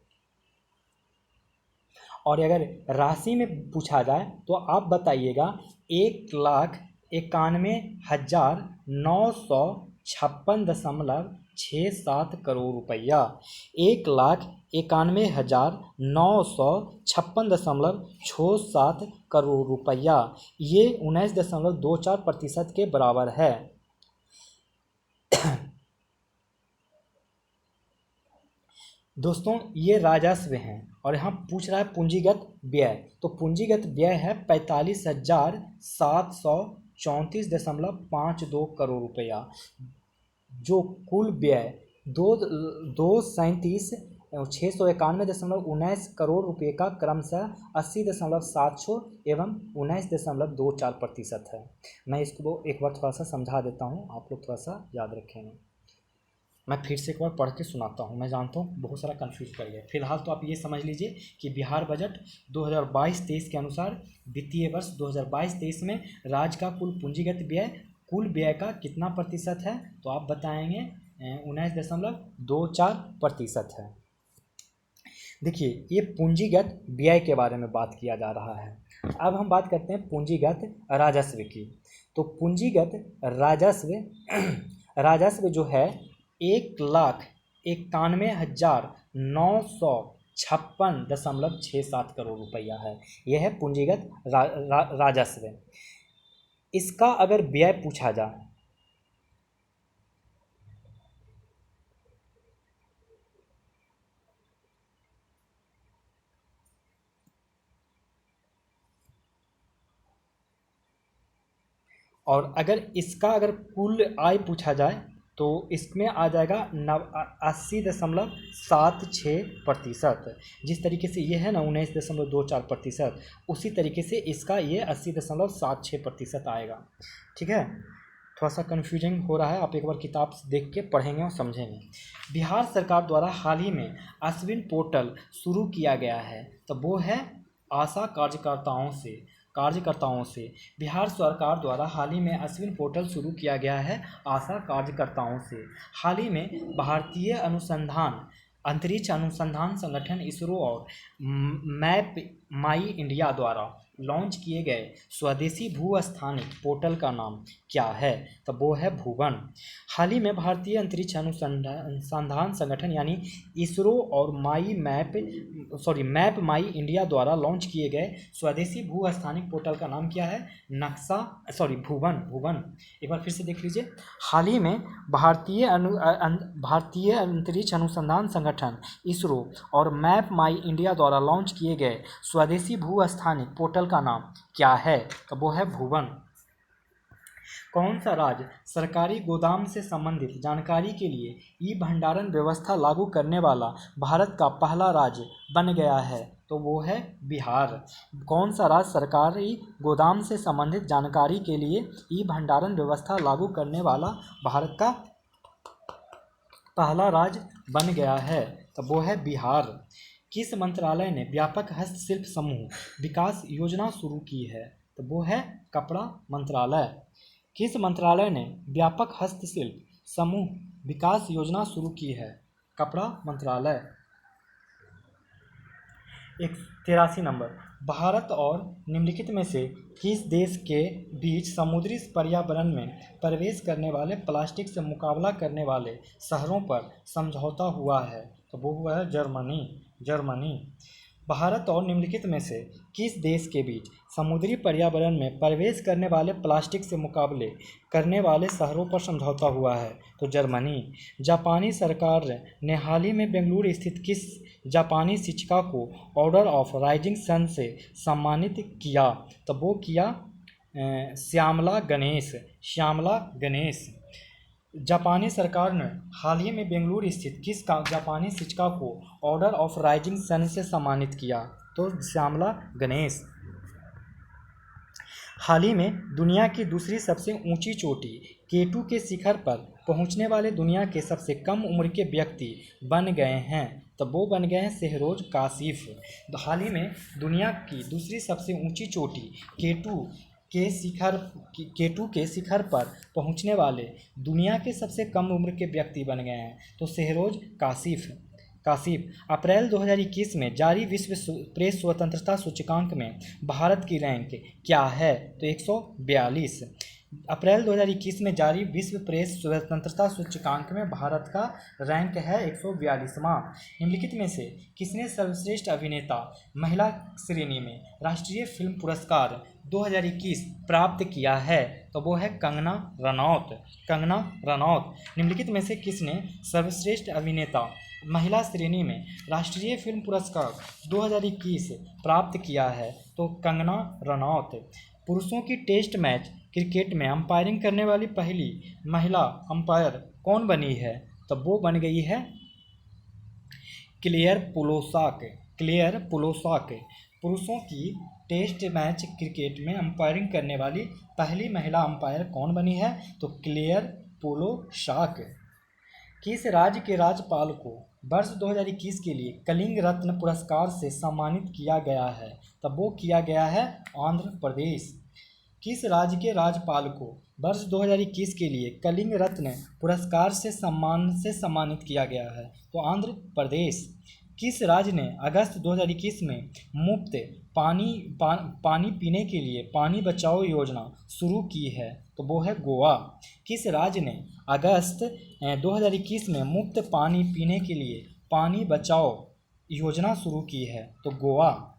A: और अगर राशि में पूछा जाए तो आप बताइएगा 1,91,956.67 करोड़ रुपया। 1,91,956.67 करोड़ रुपया, ये 19.24% के बराबर है। दोस्तों ये राजस्व हैं और यहाँ पूछ रहा है पूंजीगत व्यय, तो पूंजीगत व्यय है 45,734.52 करोड़ रुपया, जो कुल व्यय 237,691.19 करोड़ रुपये का क्रमशः 80.76 एवं 19.24% है। मैं इसको एक बार थोड़ा सा समझा देता हूँ, आप लोग थोड़ा सा याद रखेंगे। मैं फिर से एक बार पढ़ के सुनाता हूँ, मैं जानता हूँ बहुत सारा कंफ्यूज कर गया। फिलहाल तो आप ये समझ लीजिए कि बिहार बजट 2022-23 के अनुसार वित्तीय वर्ष 2022-23 में राज्य का कुल व्यय का कितना प्रतिशत है? तो आप बताएंगे 19.24% है। देखिए ये पूंजीगत व्यय के बारे में बात किया जा रहा है। अब हम बात करते हैं पूंजीगत राजस्व की। तो पूंजीगत राजस्व जो है 1,91,956.67 करोड़ रुपया है। यह है पूंजीगत राजस्व। इसका अगर व्यय पूछा जाए और अगर कुल आय पूछा जाए तो इसमें आ जाएगा 80.76%। जिस तरीके से ये है ना 19.24%, उसी तरीके से इसका ये 80.76% आएगा। ठीक है, थोड़ा सा कन्फ्यूजिंग हो रहा है, आप एक बार किताब देख के पढ़ेंगे और समझेंगे। बिहार सरकार द्वारा हाल ही में अश्विन पोर्टल शुरू किया गया है, तो वो है आशा कार्यकर्ताओं से। बिहार सरकार द्वारा हाल ही में अश्विन पोर्टल शुरू किया गया है आशा कार्यकर्ताओं से। हाल ही में भारतीय अंतरिक्ष अनुसंधान संगठन इसरो और मैप माई इंडिया द्वारा लॉन्च किए गए स्वदेशी भूस्थानिक पोर्टल का नाम क्या है? तो वो है भुवन। हाल ही में भारतीय अंतरिक्ष अनुसंधान संगठन यानी इसरो और मैप माई इंडिया द्वारा लॉन्च किए गए स्वदेशी भूस्थानिक पोर्टल का नाम क्या है? भुवन। एक बार फिर से देख लीजिए। हाल ही में भारतीय अंतरिक्ष अनुसंधान संगठन इसरो और मैप माई इंडिया द्वारा लॉन्च किए गए स्वदेशी भूस्थानिक पोर्टल का नाम क्या है? तो वो है भुवन। कौन सा राज्य सरकारी गोदाम से संबंधित जानकारी के लिए ई भंडारण व्यवस्था लागू करने वाला भारत का पहला राज्य बन गया है? तो वो है बिहार। कौन सा राज्य सरकारी गोदाम से संबंधित जानकारी के लिए ई भंडारण व्यवस्था लागू करने वाला भारत का पहला राज्य बन गया है? तो वो है बिहार। किस मंत्रालय ने व्यापक हस्तशिल्प समूह विकास योजना शुरू की है? तो वो है कपड़ा मंत्रालय। किस मंत्रालय ने व्यापक हस्तशिल्प समूह विकास योजना शुरू की है? कपड़ा मंत्रालय। 83 नंबर, भारत और निम्नलिखित में से किस देश के बीच समुद्री पर्यावरण में प्रवेश करने वाले प्लास्टिक से मुकाबला करने वाले शहरों पर समझौता हुआ है? तो वो हुआ है जर्मनी। भारत और निम्नलिखित में से किस देश के बीच समुद्री पर्यावरण में प्रवेश करने वाले प्लास्टिक से मुकाबले करने वाले शहरों पर समझौता हुआ है? तो जर्मनी। जापानी सरकार ने हाल ही में बेंगलुरु स्थित किस जापानी शिक्षिका को ऑर्डर ऑफ राइजिंग सन से सम्मानित किया? तो वो किया श्यामला गणेश। श्यामला गणेश। जापानी सरकार ने हाल ही में बेंगलुरु स्थित किस जापानी शिक्षिका को ऑर्डर ऑफ राइजिंग सन से सम्मानित किया? तो श्यामला गणेश। हाल ही में दुनिया की दूसरी सबसे ऊंची चोटी केटू के शिखर पर पहुंचने वाले दुनिया के सबसे कम उम्र के व्यक्ति बन गए हैं? तो वो बन गए हैं शहरोज काशिफ। हाल ही में दुनिया की दूसरी सबसे ऊंची चोटी केटू के शिखर पर पहुंचने वाले दुनिया के सबसे कम उम्र के व्यक्ति बन गए हैं? तो शहरोज काशिफ। अप्रैल 2021 में जारी विश्व प्रेस स्वतंत्रता सूचकांक में भारत की रैंक क्या है? तो 142। अप्रैल 2021 में जारी विश्व प्रेस स्वतंत्रता सूचकांक में भारत का रैंक है 142वां। निम्नलिखित में से किसने सर्वश्रेष्ठ अभिनेता महिला श्रेणी में राष्ट्रीय फिल्म पुरस्कार 2021 प्राप्त किया है? तो वो है कंगना रनौत। निम्नलिखित में से किसने सर्वश्रेष्ठ अभिनेता महिला श्रेणी में राष्ट्रीय फिल्म पुरस्कार 2021 प्राप्त किया है? तो कंगना रनौत। पुरुषों की टेस्ट मैच क्रिकेट में अंपायरिंग करने वाली पहली महिला अंपायर कौन बनी है? तो वो बन गई है क्लेयर पुलोसाक। पुरुषों की टेस्ट मैच क्रिकेट में अंपायरिंग करने वाली पहली महिला अंपायर कौन बनी है? तो क्लेयर पुलोसाक। किस राज्य के राज्यपाल को वर्ष 2021 के लिए कलिंग रत्न पुरस्कार से सम्मानित किया गया है? तब वो किया गया है आंध्र प्रदेश। किस राज्य के राज्यपाल को वर्ष 2021 के लिए कलिंग रत्न पुरस्कार से सम्मानित किया गया है? तो आंध्र प्रदेश। किस राज्य ने अगस्त 2021 में मुफ्त पानी पीने के लिए पानी बचाओ योजना शुरू की है? तो वो है गोवा। किस राज्य ने अगस्त 2021 में मुफ्त पानी पीने के लिए पानी बचाओ योजना शुरू की है? तो गोवा।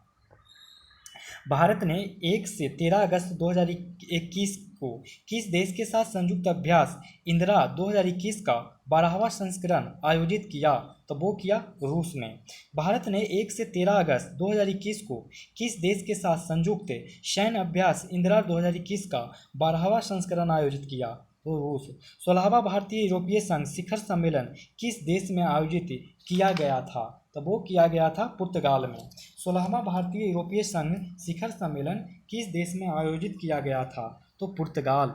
A: भारत ने 1 से 13 अगस्त 2021 को किस देश के साथ संयुक्त अभ्यास इंदिरा 2021 का 12वां संस्करण आयोजित किया? तो वो किया रूस में। भारत ने 1 से 13 अगस्त 2021 को किस देश के साथ संयुक्त सैन्य अभ्यास इंदिरा 2021 का 12वां संस्करण आयोजित किया? तो रूस। 16वां भारतीय यूरोपीय संघ शिखर सम्मेलन किस देश में आयोजित किया गया था? तो वो किया गया था पुर्तगाल में। 16वां भारतीय यूरोपीय संघ शिखर सम्मेलन किस देश में आयोजित किया गया था? तो पुर्तगाल।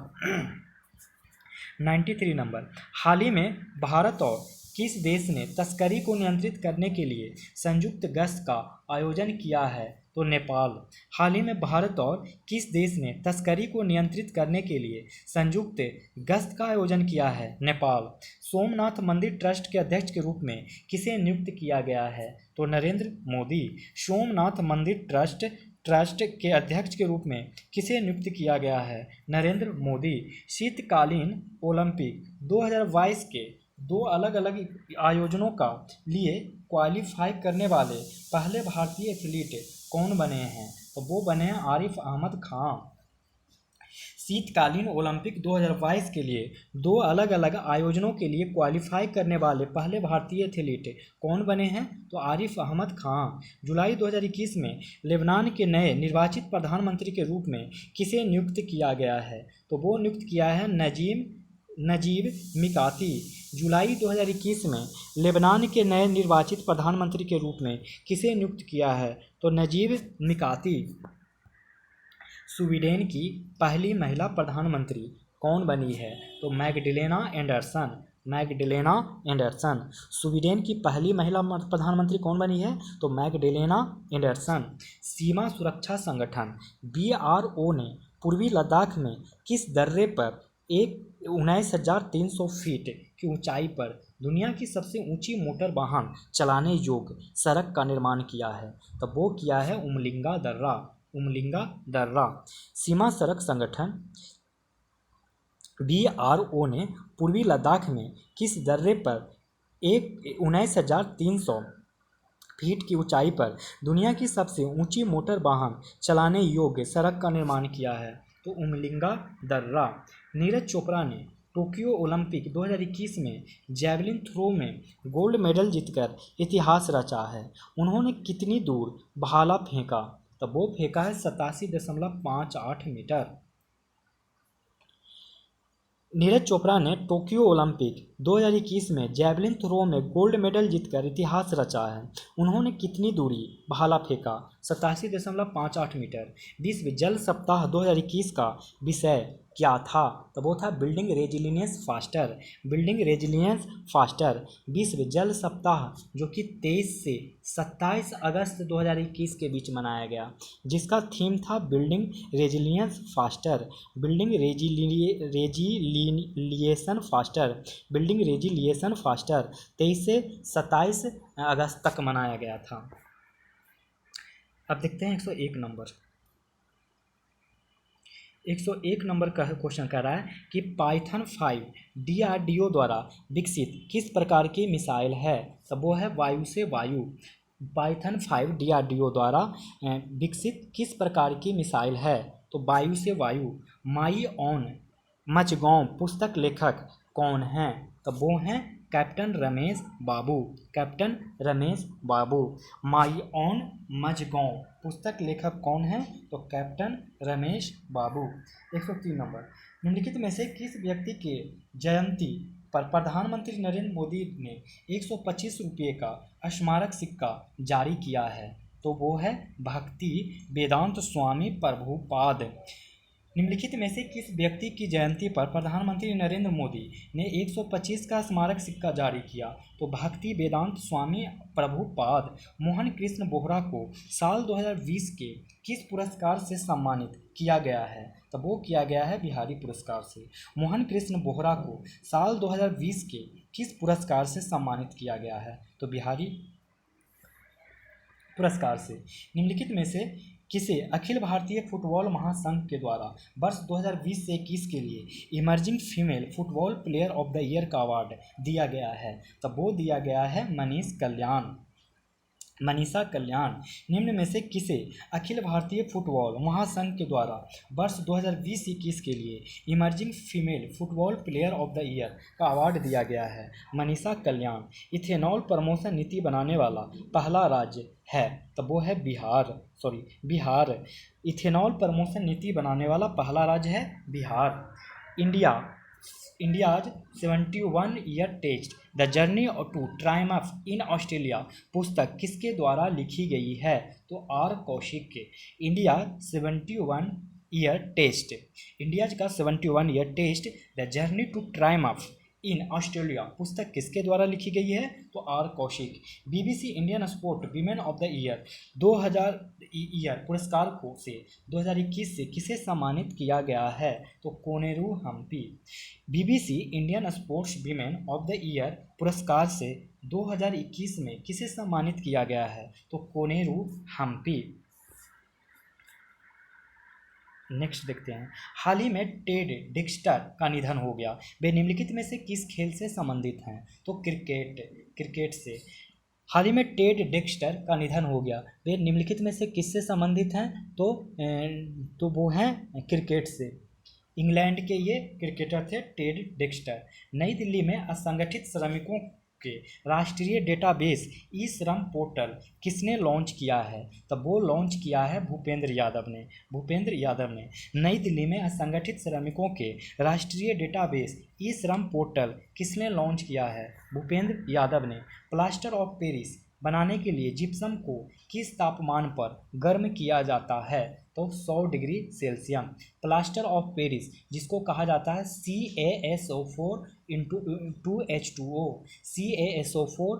A: 93 नंबर। हाल ही में भारत और किस देश ने तस्करी को नियंत्रित करने के लिए संयुक्त गश्त का आयोजन किया है? तो नेपाल। हाल ही में भारत और किस देश ने तस्करी को नियंत्रित करने के लिए संयुक्त गश्त का आयोजन किया है? नेपाल। सोमनाथ मंदिर ट्रस्ट के अध्यक्ष के रूप में किसे नियुक्त किया गया है? तो नरेंद्र मोदी। सोमनाथ मंदिर ट्रस्ट के अध्यक्ष के रूप में किसे नियुक्त किया गया है? नरेंद्र मोदी। शीतकालीन ओलंपिक 2022 के 2 अलग अलग आयोजनों का लिए क्वालिफाई करने वाले पहले भारतीय एथलीट कौन बने हैं? तो वो बने हैं आरिफ अहमद खान। शीतकालीन ओलंपिक 2022 के लिए 2 अलग अलग आयोजनों के लिए क्वालिफाई करने वाले पहले भारतीय एथलीट कौन बने हैं? तो आरिफ अहमद खान। जुलाई 2021 में लेबनान के नए निर्वाचित प्रधानमंत्री के रूप में किसे नियुक्त किया गया है? तो वो नियुक्त किया है नजीब मिकाती। जुलाई 2021 में लेबनान के नए निर्वाचित प्रधानमंत्री के रूप में किसे नियुक्त किया है? तो नजीब मिकाती। स्वीडन की पहली महिला प्रधानमंत्री कौन बनी है? तो मैगडलेना एंडरसन। स्वीडन की पहली महिला प्रधानमंत्री कौन बनी है? तो मैगडलेना एंडरसन। सीमा सुरक्षा संगठन BRO ने पूर्वी लद्दाख में किस दर्रे पर 19,300 फीट की ऊंचाई पर दुनिया की सबसे ऊंची मोटर वाहन चलाने योग्य सड़क का निर्माण किया है? तब वो किया है उमलिंगा दर्रा। सीमा सड़क संगठन BRO ने पूर्वी लद्दाख में किस दर्रे पर 19,300 फीट की ऊंचाई पर दुनिया की सबसे ऊंची मोटर वाहन चलाने योग्य सड़क का निर्माण किया है? तो उमलिंगा दर्रा। नीरज चोपड़ा ने टोक्यो ओलंपिक 2021 में जैवलिन थ्रो में गोल्ड मेडल जीतकर इतिहास रचा है। उन्होंने कितनी दूर भाला फेंका? तो वो फेंका है 87.58 मीटर। नीरज चोपड़ा ने टोक्यो ओलंपिक 2021 में जैवलिन थ्रो में गोल्ड मेडल जीतकर इतिहास रचा है। उन्होंने कितनी दूरी भाला फेंका? 87.58 मीटर। विश्व जल सप्ताह 2021 का विषय क्या था? तो वो था building resilience faster. Building resilience faster विश्व जल सप्ताह जो कि 23 से 27 अगस्त 2021 के बीच मनाया गया, जिसका थीम था building resilience faster. Building resilience faster building resilience faster 23 से 27 अगस्त तक मनाया गया था। अब देखते हैं 101 नंबर। 101 नंबर का क्वेश्चन कह रहा है कि पाइथन 5 DRDO द्वारा विकसित किस प्रकार की मिसाइल है? तो वो है वायु से वायु। पाइथन 5 DRDO द्वारा विकसित किस प्रकार की मिसाइल है? तो वायु से वायु। माई ऑन मचगांव पुस्तक लेखक कौन हैं? तो वो हैं कैप्टन रमेश बाबू। कैप्टन रमेश बाबू। माई ऑन मचगांव पुस्तक लेखक कौन है? तो कैप्टन रमेश बाबू। 103 नंबर। निम्नलिखित में से किस व्यक्ति के जयंती पर प्रधानमंत्री नरेंद्र मोदी ने 125 रुपये का स्मारक सिक्का जारी किया है? तो वो है भक्ति वेदांत स्वामी प्रभुपाद। निम्नलिखित में से किस व्यक्ति की जयंती पर प्रधानमंत्री नरेंद्र मोदी ने 125 का स्मारक सिक्का जारी किया? तो भक्ति वेदांत स्वामी प्रभुपाद। मोहन कृष्ण बोहरा को साल 2020 के किस पुरस्कार से सम्मानित किया गया है? तो वो किया गया है बिहारी पुरस्कार से। मोहन कृष्ण बोहरा को साल 2020 के किस पुरस्कार से सम्मानित किया गया है? तो बिहारी पुरस्कार से। निम्नलिखित में से किसे अखिल भारतीय फुटबॉल महासंघ के द्वारा वर्ष 2020 से 21 के लिए emerging female football player of the year का अवार्ड दिया गया है? तब वो दिया गया है मनीषा कल्याण। निम्न में से किसे अखिल भारतीय फुटबॉल महासंघ के द्वारा वर्ष 2020-21 के लिए emerging female football player of the year का अवार्ड दिया गया है? मनीषा कल्याण। इथेनॉल प्रमोशन नीति बनाने वाला पहला राज्य है? तब वो है बिहार। इथेनॉल प्रमोशन नीति बनाने वाला पहला राज्य है Bihar. India's 71 year test the journey to triumph in Australia पुस्तक किसके द्वारा लिखी गई है? तो आर कौशिक के। इंडियाज का 71 year test the journey to triumph in Australia पुस्तक किसके द्वारा लिखी गई है? तो R Kaushik. BBC Indian sport women of the year 2000 पुरस्कार को से 2021 से किसे सम्मानित किया गया है? तो Koneru Humpy. BBC Indian sports women of the year पुरस्कार से 2021 में किसे सम्मानित किया गया है? तो कोनेरू हम्पी। नेक्स्ट देखते हैं। हाल ही में टेड डिक्स्टर का निधन हो गया। वे निम्नलिखित में से किस खेल से संबंधित हैं? तो क्रिकेट से। हाल ही में टेड डिक्स्टर का निधन हो गया। वे निम्नलिखित में से किससे संबंधित हैं? तो वो हैं क्रिकेट से। इंग्लैंड के ये क्रिकेटर थे टेड डिक्स्टर। नई दिल्ली में असंगठित श्रमिकों के राष्ट्रीय डेटाबेस ई श्रम पोर्टल किसने लॉन्च किया है? तब वो लॉन्च किया है भूपेंद्र यादव ने। नई दिल्ली में असंगठित श्रमिकों के राष्ट्रीय डेटाबेस ई श्रम पोर्टल किसने लॉन्च किया है? भूपेंद्र यादव ने। प्लास्टर ऑफ पेरिस बनाने के लिए जिप्सम को किस तापमान पर गर्म किया जाता है? तो 100 degree Celsius. Plaster of Paris जिसको कहा जाता है CaSO4 2H2O CaSO4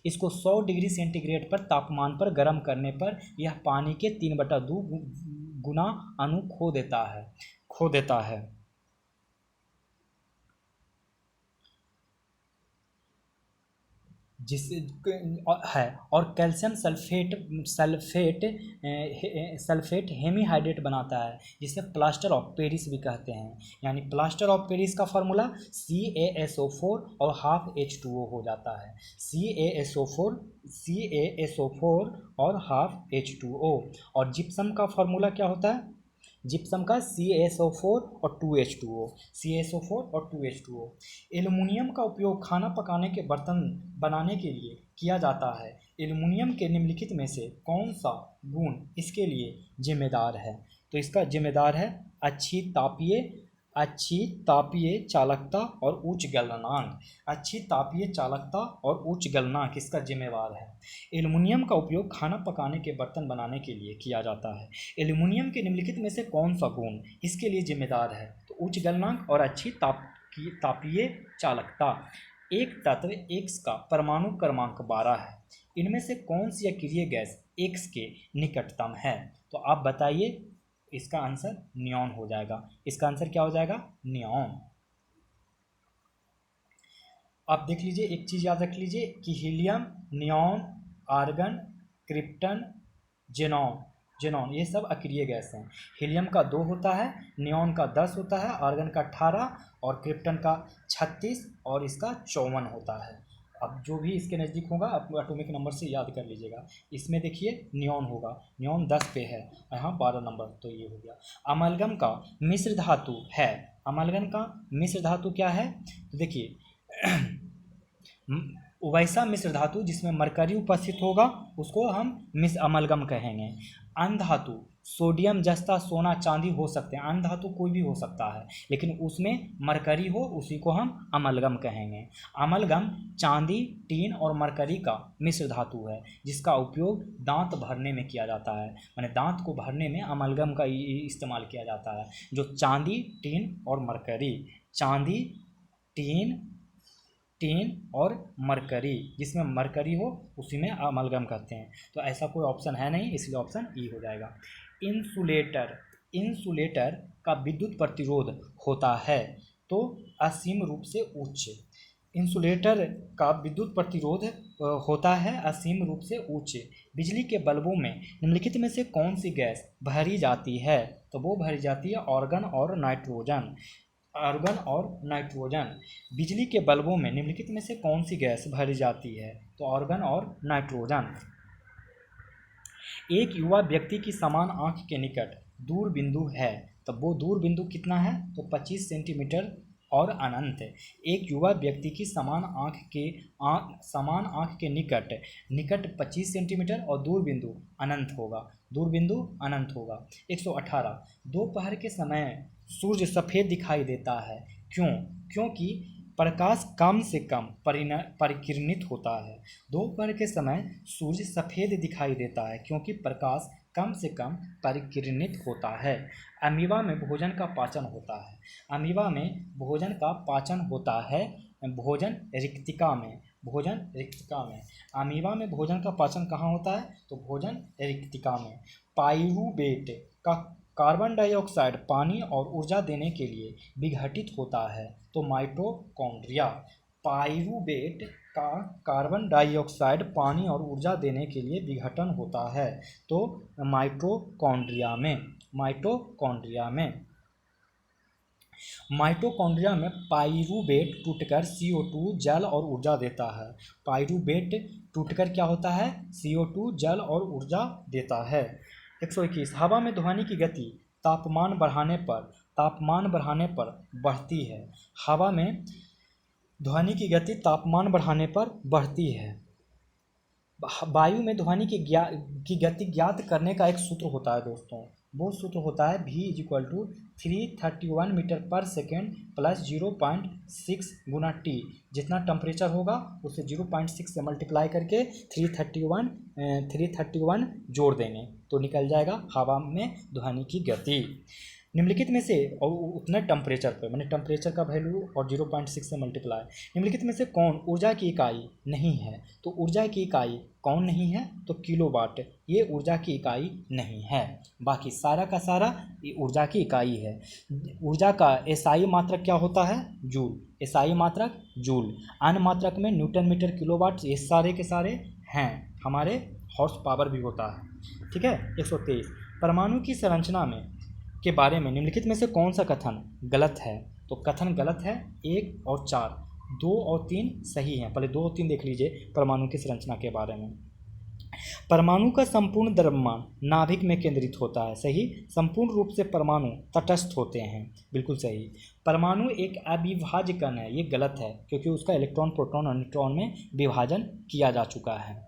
A: इसको 100 डिग्री सेंटीग्रेड पर तापमान पर गर्म करने पर यह पानी के 3/2 गुना अणु खो देता है। जिस है, और कैल्शियम सल्फेट हेमीहाइड्रेट बनाता है, जिसे प्लास्टर ऑफ पेरिस भी कहते हैं। यानी प्लास्टर ऑफ पेरिस का फार्मूला CaSO4 और हाफ H2O हो जाता है। CaSO4 और हाफ H2O। और जिप्सम का फार्मूला क्या होता है? जिप्सम का CaSO4 और 2H2O, CaSO4 और 2H2O। एल्युमिनियम का उपयोग खाना पकाने के बर्तन बनाने के लिए किया जाता है। एल्युमिनियम के निम्नलिखित में से कौन सा गुण इसके लिए जिम्मेदार है? तो इसका जिम्मेदार है अच्छी तापीय चालकता और उच्च गलनांक। अच्छी तापीय चालकता और उच्च गलनांक इसका जिम्मेवार है। एल्युमिनियम का उपयोग खाना पकाने के बर्तन बनाने के लिए किया जाता है। एल्युमिनियम के निम्नलिखित में से कौन सा गुण इसके लिए जिम्मेदार है? तो उच्च गलनांक और अच्छी तापीय चालकता। एक तत्व X का परमाणु क्रमांक 12 है। इनमें से कौन सी अक्रिय गैस X के निकटतम है? तो आप बताइए, इसका आंसर नियॉन हो जाएगा। इसका आंसर क्या हो जाएगा? नियॉन। आप देख लीजिए, एक चीज़ याद रख लीजिए कि helium, neon, argon, krypton, xenon ये सब अक्रिय गैस हैं। हीलियम का 2 होता है, नियॉन का 10 होता है, आर्गन का 18 और क्रिप्टन का 36 और इसका 54 होता है। अब जो भी इसके नज़दीक होगा आप एटॉमिक नंबर से याद कर लीजिएगा। इसमें देखिए नियॉन होगा, नियॉन 10 पे है, यहाँ 12 नंबर, तो ये हो गया। अमलगम का मिश्र धातु है। अमलगम का मिश्र धातु क्या है? तो देखिए वैसा मिश्र धातु जिसमें मरकरी उपस्थित होगा उसको हम मिश्र अमलगम कहेंगे। अन्य धातु सोडियम, जस्ता, सोना, चांदी हो सकते हैं। अन्य धातु कोई भी हो सकता है, लेकिन उसमें मरकरी हो उसी को हम अमलगम कहेंगे। अमलगम चांदी, टीन और मरकरी का मिश्र धातु है, जिसका उपयोग दांत भरने में किया जाता है। माने दांत को भरने में अमलगम का इस्तेमाल किया जाता है। जो चांदी, टीन और मरकरी, चांदी, टीन और मरकरी, जिसमें मरकरी हो उसी में अमलगम कहते हैं। तो ऐसा कोई ऑप्शन है नहीं, इसलिए ऑप्शन ई हो जाएगा। इंसुलेटर का विद्युत प्रतिरोध होता है तो असीम रूप से उच्च। इंसुलेटर का विद्युत प्रतिरोध होता है असीम रूप से उच्च। बिजली के बल्बों में निम्नलिखित में से कौन सी गैस भरी जाती है? तो वो भरी जाती है आर्गन और नाइट्रोजन। बिजली के बल्बों में निम्नलिखित में से कौन सी गैस भरी जाती है? तो आर्गन और नाइट्रोजन। एक युवा व्यक्ति की समान आंख के निकट दूर बिंदु है, तो वो दूर बिंदु कितना है? तो 25 सेंटीमीटर और अनंत है। एक युवा व्यक्ति की समान आंख के निकट 25 सेंटीमीटर और दूर बिंदु अनंत होगा। 118 दोपहर के समय सूर्य सफ़ेद दिखाई देता है। क्यों? क्योंकि प्रकाश कम से कम परिकिरणित होता है। दोपहर के समय सूर्य सफ़ेद दिखाई देता है क्योंकि प्रकाश कम से कम परिकिरणित होता है। अमीबा में भोजन का पाचन होता है। अमीबा में भोजन का पाचन होता है भोजन रिक्तिका में। अमीबा में भोजन का पाचन कहाँ होता है? तो भोजन रिक्तिका में। पाइरूवेट का कार्बन डाइऑक्साइड पानी और ऊर्जा देने के लिए विघटित होता है तो माइटोकॉन्ड्रिया। पाइरूवेट का कार्बन डाइऑक्साइड पानी और ऊर्जा देने के लिए विघटन होता है तो माइटोकॉन्ड्रिया में पाइरूवेट टूटकर CO2 जल और ऊर्जा देता है। पाइरूवेट टूटकर क्या होता है? CO2 जल और ऊर्जा देता है। 121 हवा में ध्वनि की गति तापमान बढ़ाने पर बढ़ती है। हवा में ध्वनि की गति तापमान बढ़ाने पर बढ़ती है। वायु में ध्वनि की गति ज्ञात करने का एक सूत्र होता है दोस्तों, वो सूत्र होता है V = 331 मीटर पर सेकेंड प्लस 0.6 गुना T। जितना टेम्परेचर होगा उसे 0.6 से मल्टीप्लाई करके 331 जोड़ देंगे तो निकल जाएगा हवा में ध्वनि की गति। निम्नलिखित में से, और उतने टेम्परेचर पर, मैंने टेम्परेचर का वैल्यू और 0.6 से मल्टीप्लाई, निम्नलिखित में से कौन ऊर्जा की इकाई नहीं है? तो ऊर्जा की इकाई कौन नहीं है? तो किलोवाट, ये ऊर्जा की इकाई नहीं है। बाकी सारा का सारा ये ऊर्जा की इकाई है। ऊर्जा का एसआई मात्रक क्या होता है? जूल। एसआई मात्रक जूल। अन्य मात्रक में न्यूटन मीटर किलोवाट, ये सारे के सारे हैं। हमारे हॉर्स पावर भी होता है। ठीक है। 123 परमाणु की संरचना में के बारे में निम्नलिखित में से कौन सा कथन गलत है? तो कथन गलत है 1 और 4, 2 और 3 सही हैं। पहले 2 और 3 देख लीजिए परमाणु की संरचना के बारे में। परमाणु का संपूर्ण द्रव्यमान नाभिक में केंद्रित होता है। सही। संपूर्ण रूप से परमाणु तटस्थ होते हैं। बिल्कुल सही। परमाणु एक अविभाज्य कण है। ये गलत है क्योंकि उसका इलेक्ट्रॉन, प्रोटॉन और न्यूट्रॉन में विभाजन किया जा चुका है।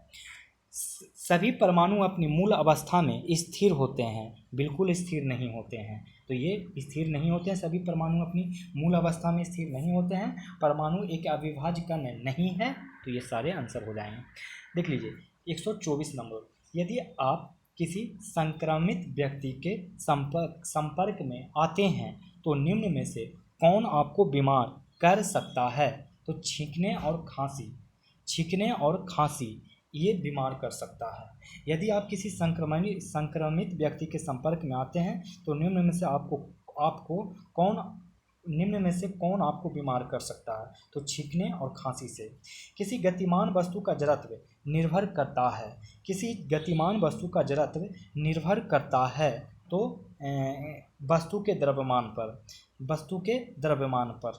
A: सभी परमाणु अपनी मूल अवस्था में स्थिर होते हैं। बिल्कुल स्थिर नहीं होते हैं। तो ये स्थिर नहीं होते हैं। सभी परमाणु अपनी मूल अवस्था में स्थिर नहीं होते हैं। परमाणु एक अविभाज्य कण नहीं है। तो ये सारे आंसर हो जाएंगे। देख लीजिए 124 नंबर, यदि आप किसी संक्रमित व्यक्ति के संपर्क में आते हैं तो निम्न में से कौन आपको बीमार कर सकता है? तो छींकने और खांसी ये बीमार कर सकता है। यदि आप किसी संक्रमित व्यक्ति के संपर्क में आते हैं तो निम्न में से कौन आपको बीमार कर सकता है? तो छींकने और खांसी से। किसी गतिमान वस्तु का जड़त्व निर्भर करता है। किसी गतिमान वस्तु का जड़त्व निर्भर करता है तो वस्तु के द्रव्यमान पर।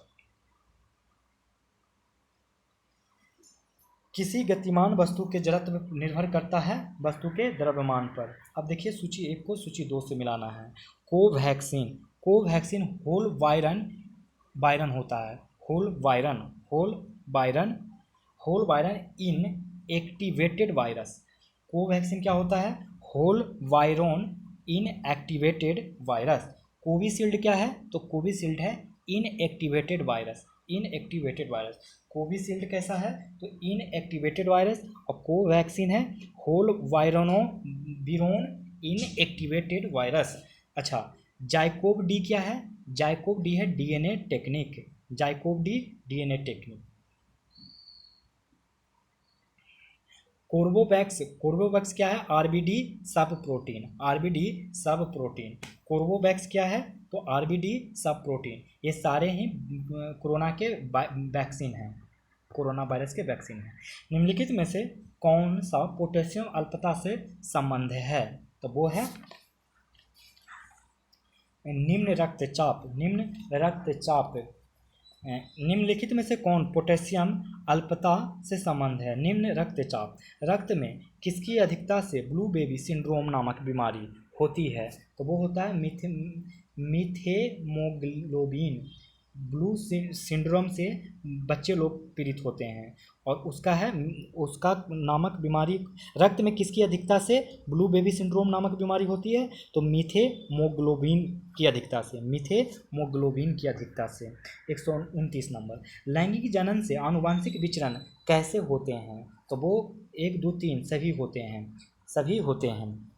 A: किसी गतिमान वस्तु के जड़त्व निर्भर करता है वस्तु के द्रव्यमान पर। अब देखिए सूची 1 को सूची 2 से मिलाना है। कोवैक्सीन होल वायरन होता है। होल वायरन इन एक्टिवेटेड वायरस। कोवैक्सीन क्या होता है? होल वायरन इन एक्टिवेटेड वायरस। कोविशील्ड क्या है? तो कोविशील्ड है इनएक्टिवेटेड वायरस। कोविशील्ड कैसा है? तो इनएक्टिवेटेड वायरस, और कोवैक्सीन है होल वायरोन इनएक्टिवेटेड वायरस। अच्छा, जाइकोव डी क्या है? जाइकोव डी है डीएनए टेक्निक। कोर्बोवैक्स क्या है? आरबीडी सब प्रोटीन। कोर्बोवैक्स क्या है? तो आरबीडी सब प्रोटीन। ये सारे ही कोरोना वायरस के वैक्सीन हैं। निम्नलिखित में से कौन सा पोटेशियम अल्पता से संबंध है? तो वो है निम्न रक्तचाप। निम्नलिखित में से कौन पोटेशियम अल्पता से संबंध है? निम्न रक्तचाप। रक्त में किसकी अधिकता से ब्लू बेबी सिंड्रोम नामक बीमारी होती है? तो वो होता है मीथेमोग्लोबिन। ब्लू सिंड्रोम से बच्चे लोग पीड़ित होते हैं और उसका नामक बीमारी रक्त में किसकी अधिकता से ब्लू बेबी सिंड्रोम नामक बीमारी होती है? तो मीथेमोग्लोबिन की अधिकता से। 129 नंबर, लैंगिक जनन से आनुवांशिक विचरण कैसे होते हैं? तो वो 1, 2, 3 सभी होते हैं।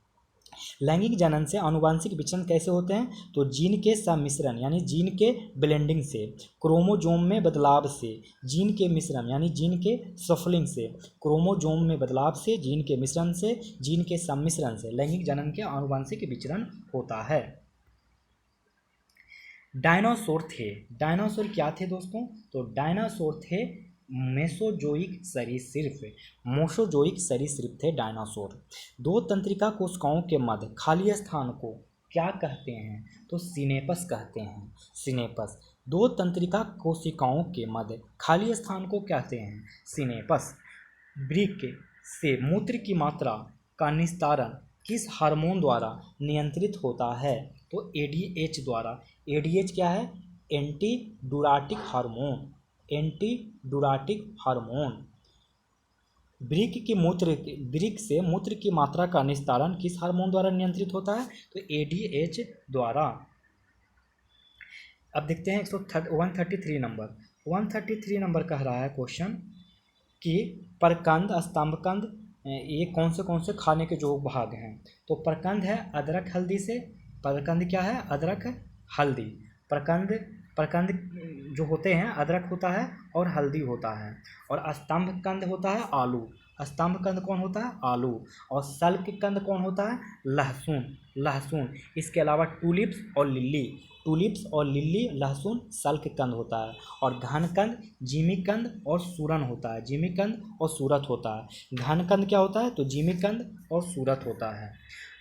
A: लैंगिक जनन से आनुवांशिक विचरण कैसे होते हैं? तो जीन के सम्मिश्रण यानी जीन के ब्लेंडिंग से, क्रोमोजोम में बदलाव से, जीन के मिश्रण यानी जीन के सफलिंग से, क्रोमोजोम में बदलाव से, जीन के मिश्रण से, जीन के सम्मिश्रण से लैंगिक जनन के आनुवांशिक विचरण होता है। डायनासोर क्या थे दोस्तों? तो डायनासोर थे मोसोजोइक सरीसृप थे डायनासोर। 2 तंत्रिका कोशिकाओं के मध्य खाली स्थान को क्या कहते हैं? तो सिनेपस कहते हैं। 2 तंत्रिका कोशिकाओं के मध्य खाली स्थान को कहते हैं सिनेपस। वृक्क से मूत्र की मात्रा का निस्तारण किस हार्मोन द्वारा नियंत्रित होता है? तो एडीएच द्वारा। एडीएच क्या है? Anti डुराटिक hormone. वृक्क से मूत्र की मात्रा का निस्तारण किस हार्मोन द्वारा नियंत्रित होता है? तो एडीएच द्वारा। अब देखते हैं 133 नंबर। 133 नंबर कह रहा है क्वेश्चन कि परकंद, स्तंभकंद ये कौन से खाने के जो भाग हैं? तो परकंद है अदरक हल्दी से। परकंद क्या है? अदरक हल्दी। प्रकंद, प्रकंद जो होते हैं अदरक होता है और हल्दी होता है। और स्तंभ कंद होता है आलू। स्तंभ कंद कौन होता है? आलू। और सल्क कंद कौन होता है? लहसुन। लहसुन। इसके अलावा टूलिप्स और लिली, टूलिप्स और लिली, लहसुन, सल्क कंद होता है। और घनकंद, जिमीकंद और सूरन होता है। जिमीकंद और सूरत होता है। घनकंद क्या होता है? तो जिमीकंद और सूरत होता है।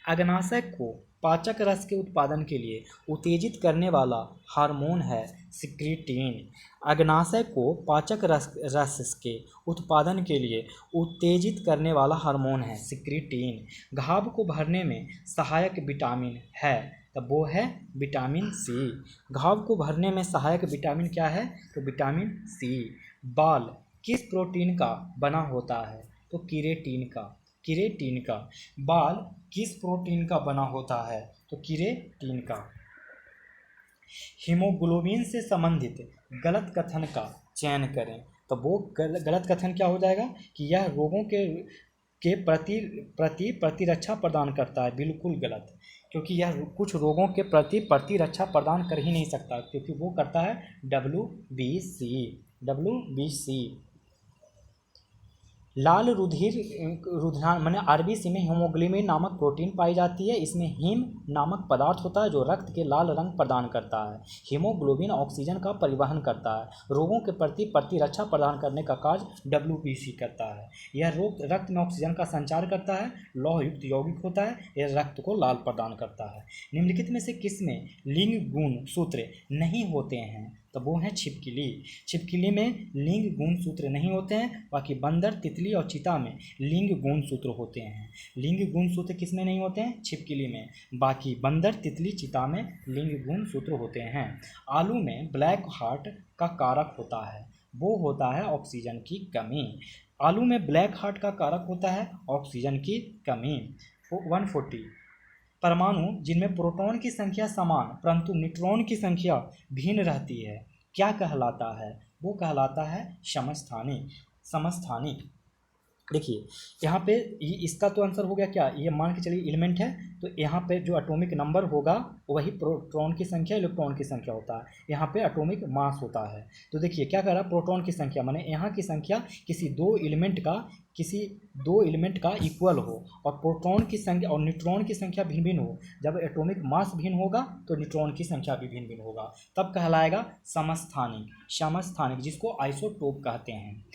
A: अग्नाशय को पाचक रस के उत्पादन के लिए उत्तेजित करने वाला हार्मोन है सिक्रीटीन। अग्नाशय को पाचक रस के उत्पादन के लिए उत्तेजित करने वाला हार्मोन है सिक्रीटीन। घाव को भरने में सहायक विटामिन है, तब वो है विटामिन सी। घाव को भरने में सहायक विटामिन क्या है? तो विटामिन सी। बाल किस प्रोटीन का बना होता है? तो किरेटिन का। किरेटिन का। बाल किस प्रोटीन का बना होता है? तो किरेटिन का। हीमोग्लोबिन से संबंधित गलत कथन का चयन करें। तो वो गलत कथन क्या हो जाएगा कि यह रोगों के प्रति प्रतिरक्षा प्रदान करता है। बिल्कुल गलत, क्योंकि यह कुछ रोगों के प्रति प्रतिरक्षा प्रदान कर ही नहीं सकता, क्योंकि वो करता है WBC। WBC। लाल रुधिर माने आरबीसी में हीमोग्लोबिन नामक प्रोटीन पाई जाती है। इसमें हीम नामक पदार्थ होता है जो रक्त के लाल रंग प्रदान करता है। हीमोग्लोबिन ऑक्सीजन का परिवहन करता है। रोगों के प्रति प्रतिरक्षा प्रदान करने का कार्य WBC करता है। यह रोग रक्त में ऑक्सीजन का संचार करता है। लौह युक्त यौगिक होता है। यह रक्त को लाल प्रदान करता है। निम्नलिखित में से किसमें लिंग गुण सूत्र नहीं होते हैं? तो वो है छिपकली। छिपकली में लिंग गुण सूत्र नहीं होते हैं, बाकी बंदर, तितली और चीता में लिंग गुण सूत्र होते हैं। लिंग गुण सूत्र किस में नहीं होते हैं? छिपकली में। बाकी बंदर, तितली, चीता में लिंग गुण सूत्र होते हैं। आलू में ब्लैक हार्ट का कारक होता है, वो होता है ऑक्सीजन की कमी। आलू में ब्लैक हार्ट का कारक होता है ऑक्सीजन की कमी। 140 परमाणु जिनमें प्रोटॉन की संख्या समान परंतु न्यूट्रॉन की संख्या भिन्न रहती है क्या कहलाता है? वो कहलाता है समस्थानिक। समस्थानिक। देखिए यहाँ पे इसका तो आंसर हो गया क्या, ये मान के चलिए एलिमेंट है, तो यहाँ पे जो एटॉमिक नंबर होगा वही प्रोटॉन की संख्या इलेक्ट्रॉन की संख्या होता है। यहाँ पे एटॉमिक मास होता है। तो देखिए क्या कह रहा है, प्रोटॉन की संख्या माने यहाँ की संख्या किसी दो एलिमेंट का इक्वल हो, और प्रोटॉन की संख्या और न्यूट्रॉन की संख्या भिन्न भिन्न हो। जब एटॉमिक मास भिन्न होगा तो न्यूट्रॉन की संख्या भी भिन्न भिन्न होगा, तब कहलाएगा समस्थानिक। समस्थानिक जिसको आइसोटोप कहते हैं।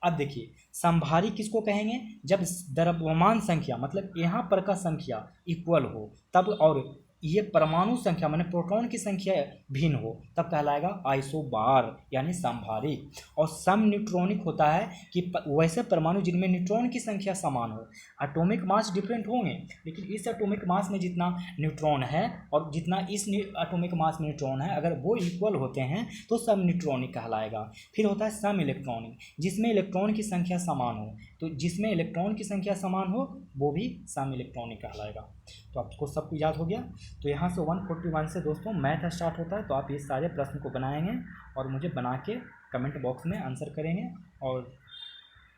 A: अब देखिए समभारी किसको कहेंगे? जब द्रव्यमान संख्या मतलब यहाँ पर का संख्या इक्वल हो तब, और ये परमाणु संख्या माने प्रोटॉन की संख्या भिन्न हो, तब कहलाएगा आइसोबार यानी समभारिक। और सम न्यूट्रॉनिक होता है कि वैसे परमाणु जिनमें न्यूट्रॉन की संख्या समान हो। एटॉमिक मास डिफरेंट होंगे, लेकिन इस एटॉमिक मास में जितना न्यूट्रॉन है और जितना इस एटॉमिक मास में न्यूट्रॉन है, अगर वो इक्वल होते हैं तो सम न्यूट्रॉनिक कहलाएगा। फिर होता है सम इलेक्ट्रॉनिक, जिसमें इलेक्ट्रॉन की संख्या समान हो। तो जिसमें इलेक्ट्रॉन की संख्या समान हो वो भी सम इलेक्ट्रॉनिक कहलाएगा। तो आपको सब कुछ याद हो गया। तो यहाँ से 141 से दोस्तों मैथ स्टार्ट होता है। तो आप ये सारे प्रश्न को बनाएंगे और मुझे बना के कमेंट बॉक्स में आंसर करेंगे। और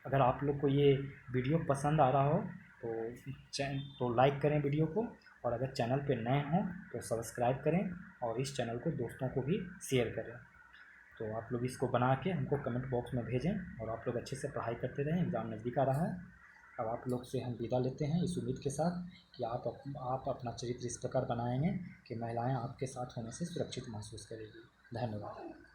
A: अगर आप लोग को ये वीडियो पसंद आ रहा हो तो लाइक करें वीडियो को, और अगर चैनल पे नए हों तो सब्सक्राइब करें और इस चैनल को दोस्तों को भी शेयर करें। तो आप लोग इसको बना के हमको कमेंट बॉक्स में भेजें, और आप लोग अच्छे से पढ़ाई करते रहें। एग्ज़ाम नज़दीक आ रहा है। अब आप लोग से हम विदा लेते हैं इस उम्मीद के साथ कि आप अपना चरित्र इस प्रकार बनाएंगे कि महिलाएं आपके साथ होने से सुरक्षित महसूस करेगी। धन्यवाद।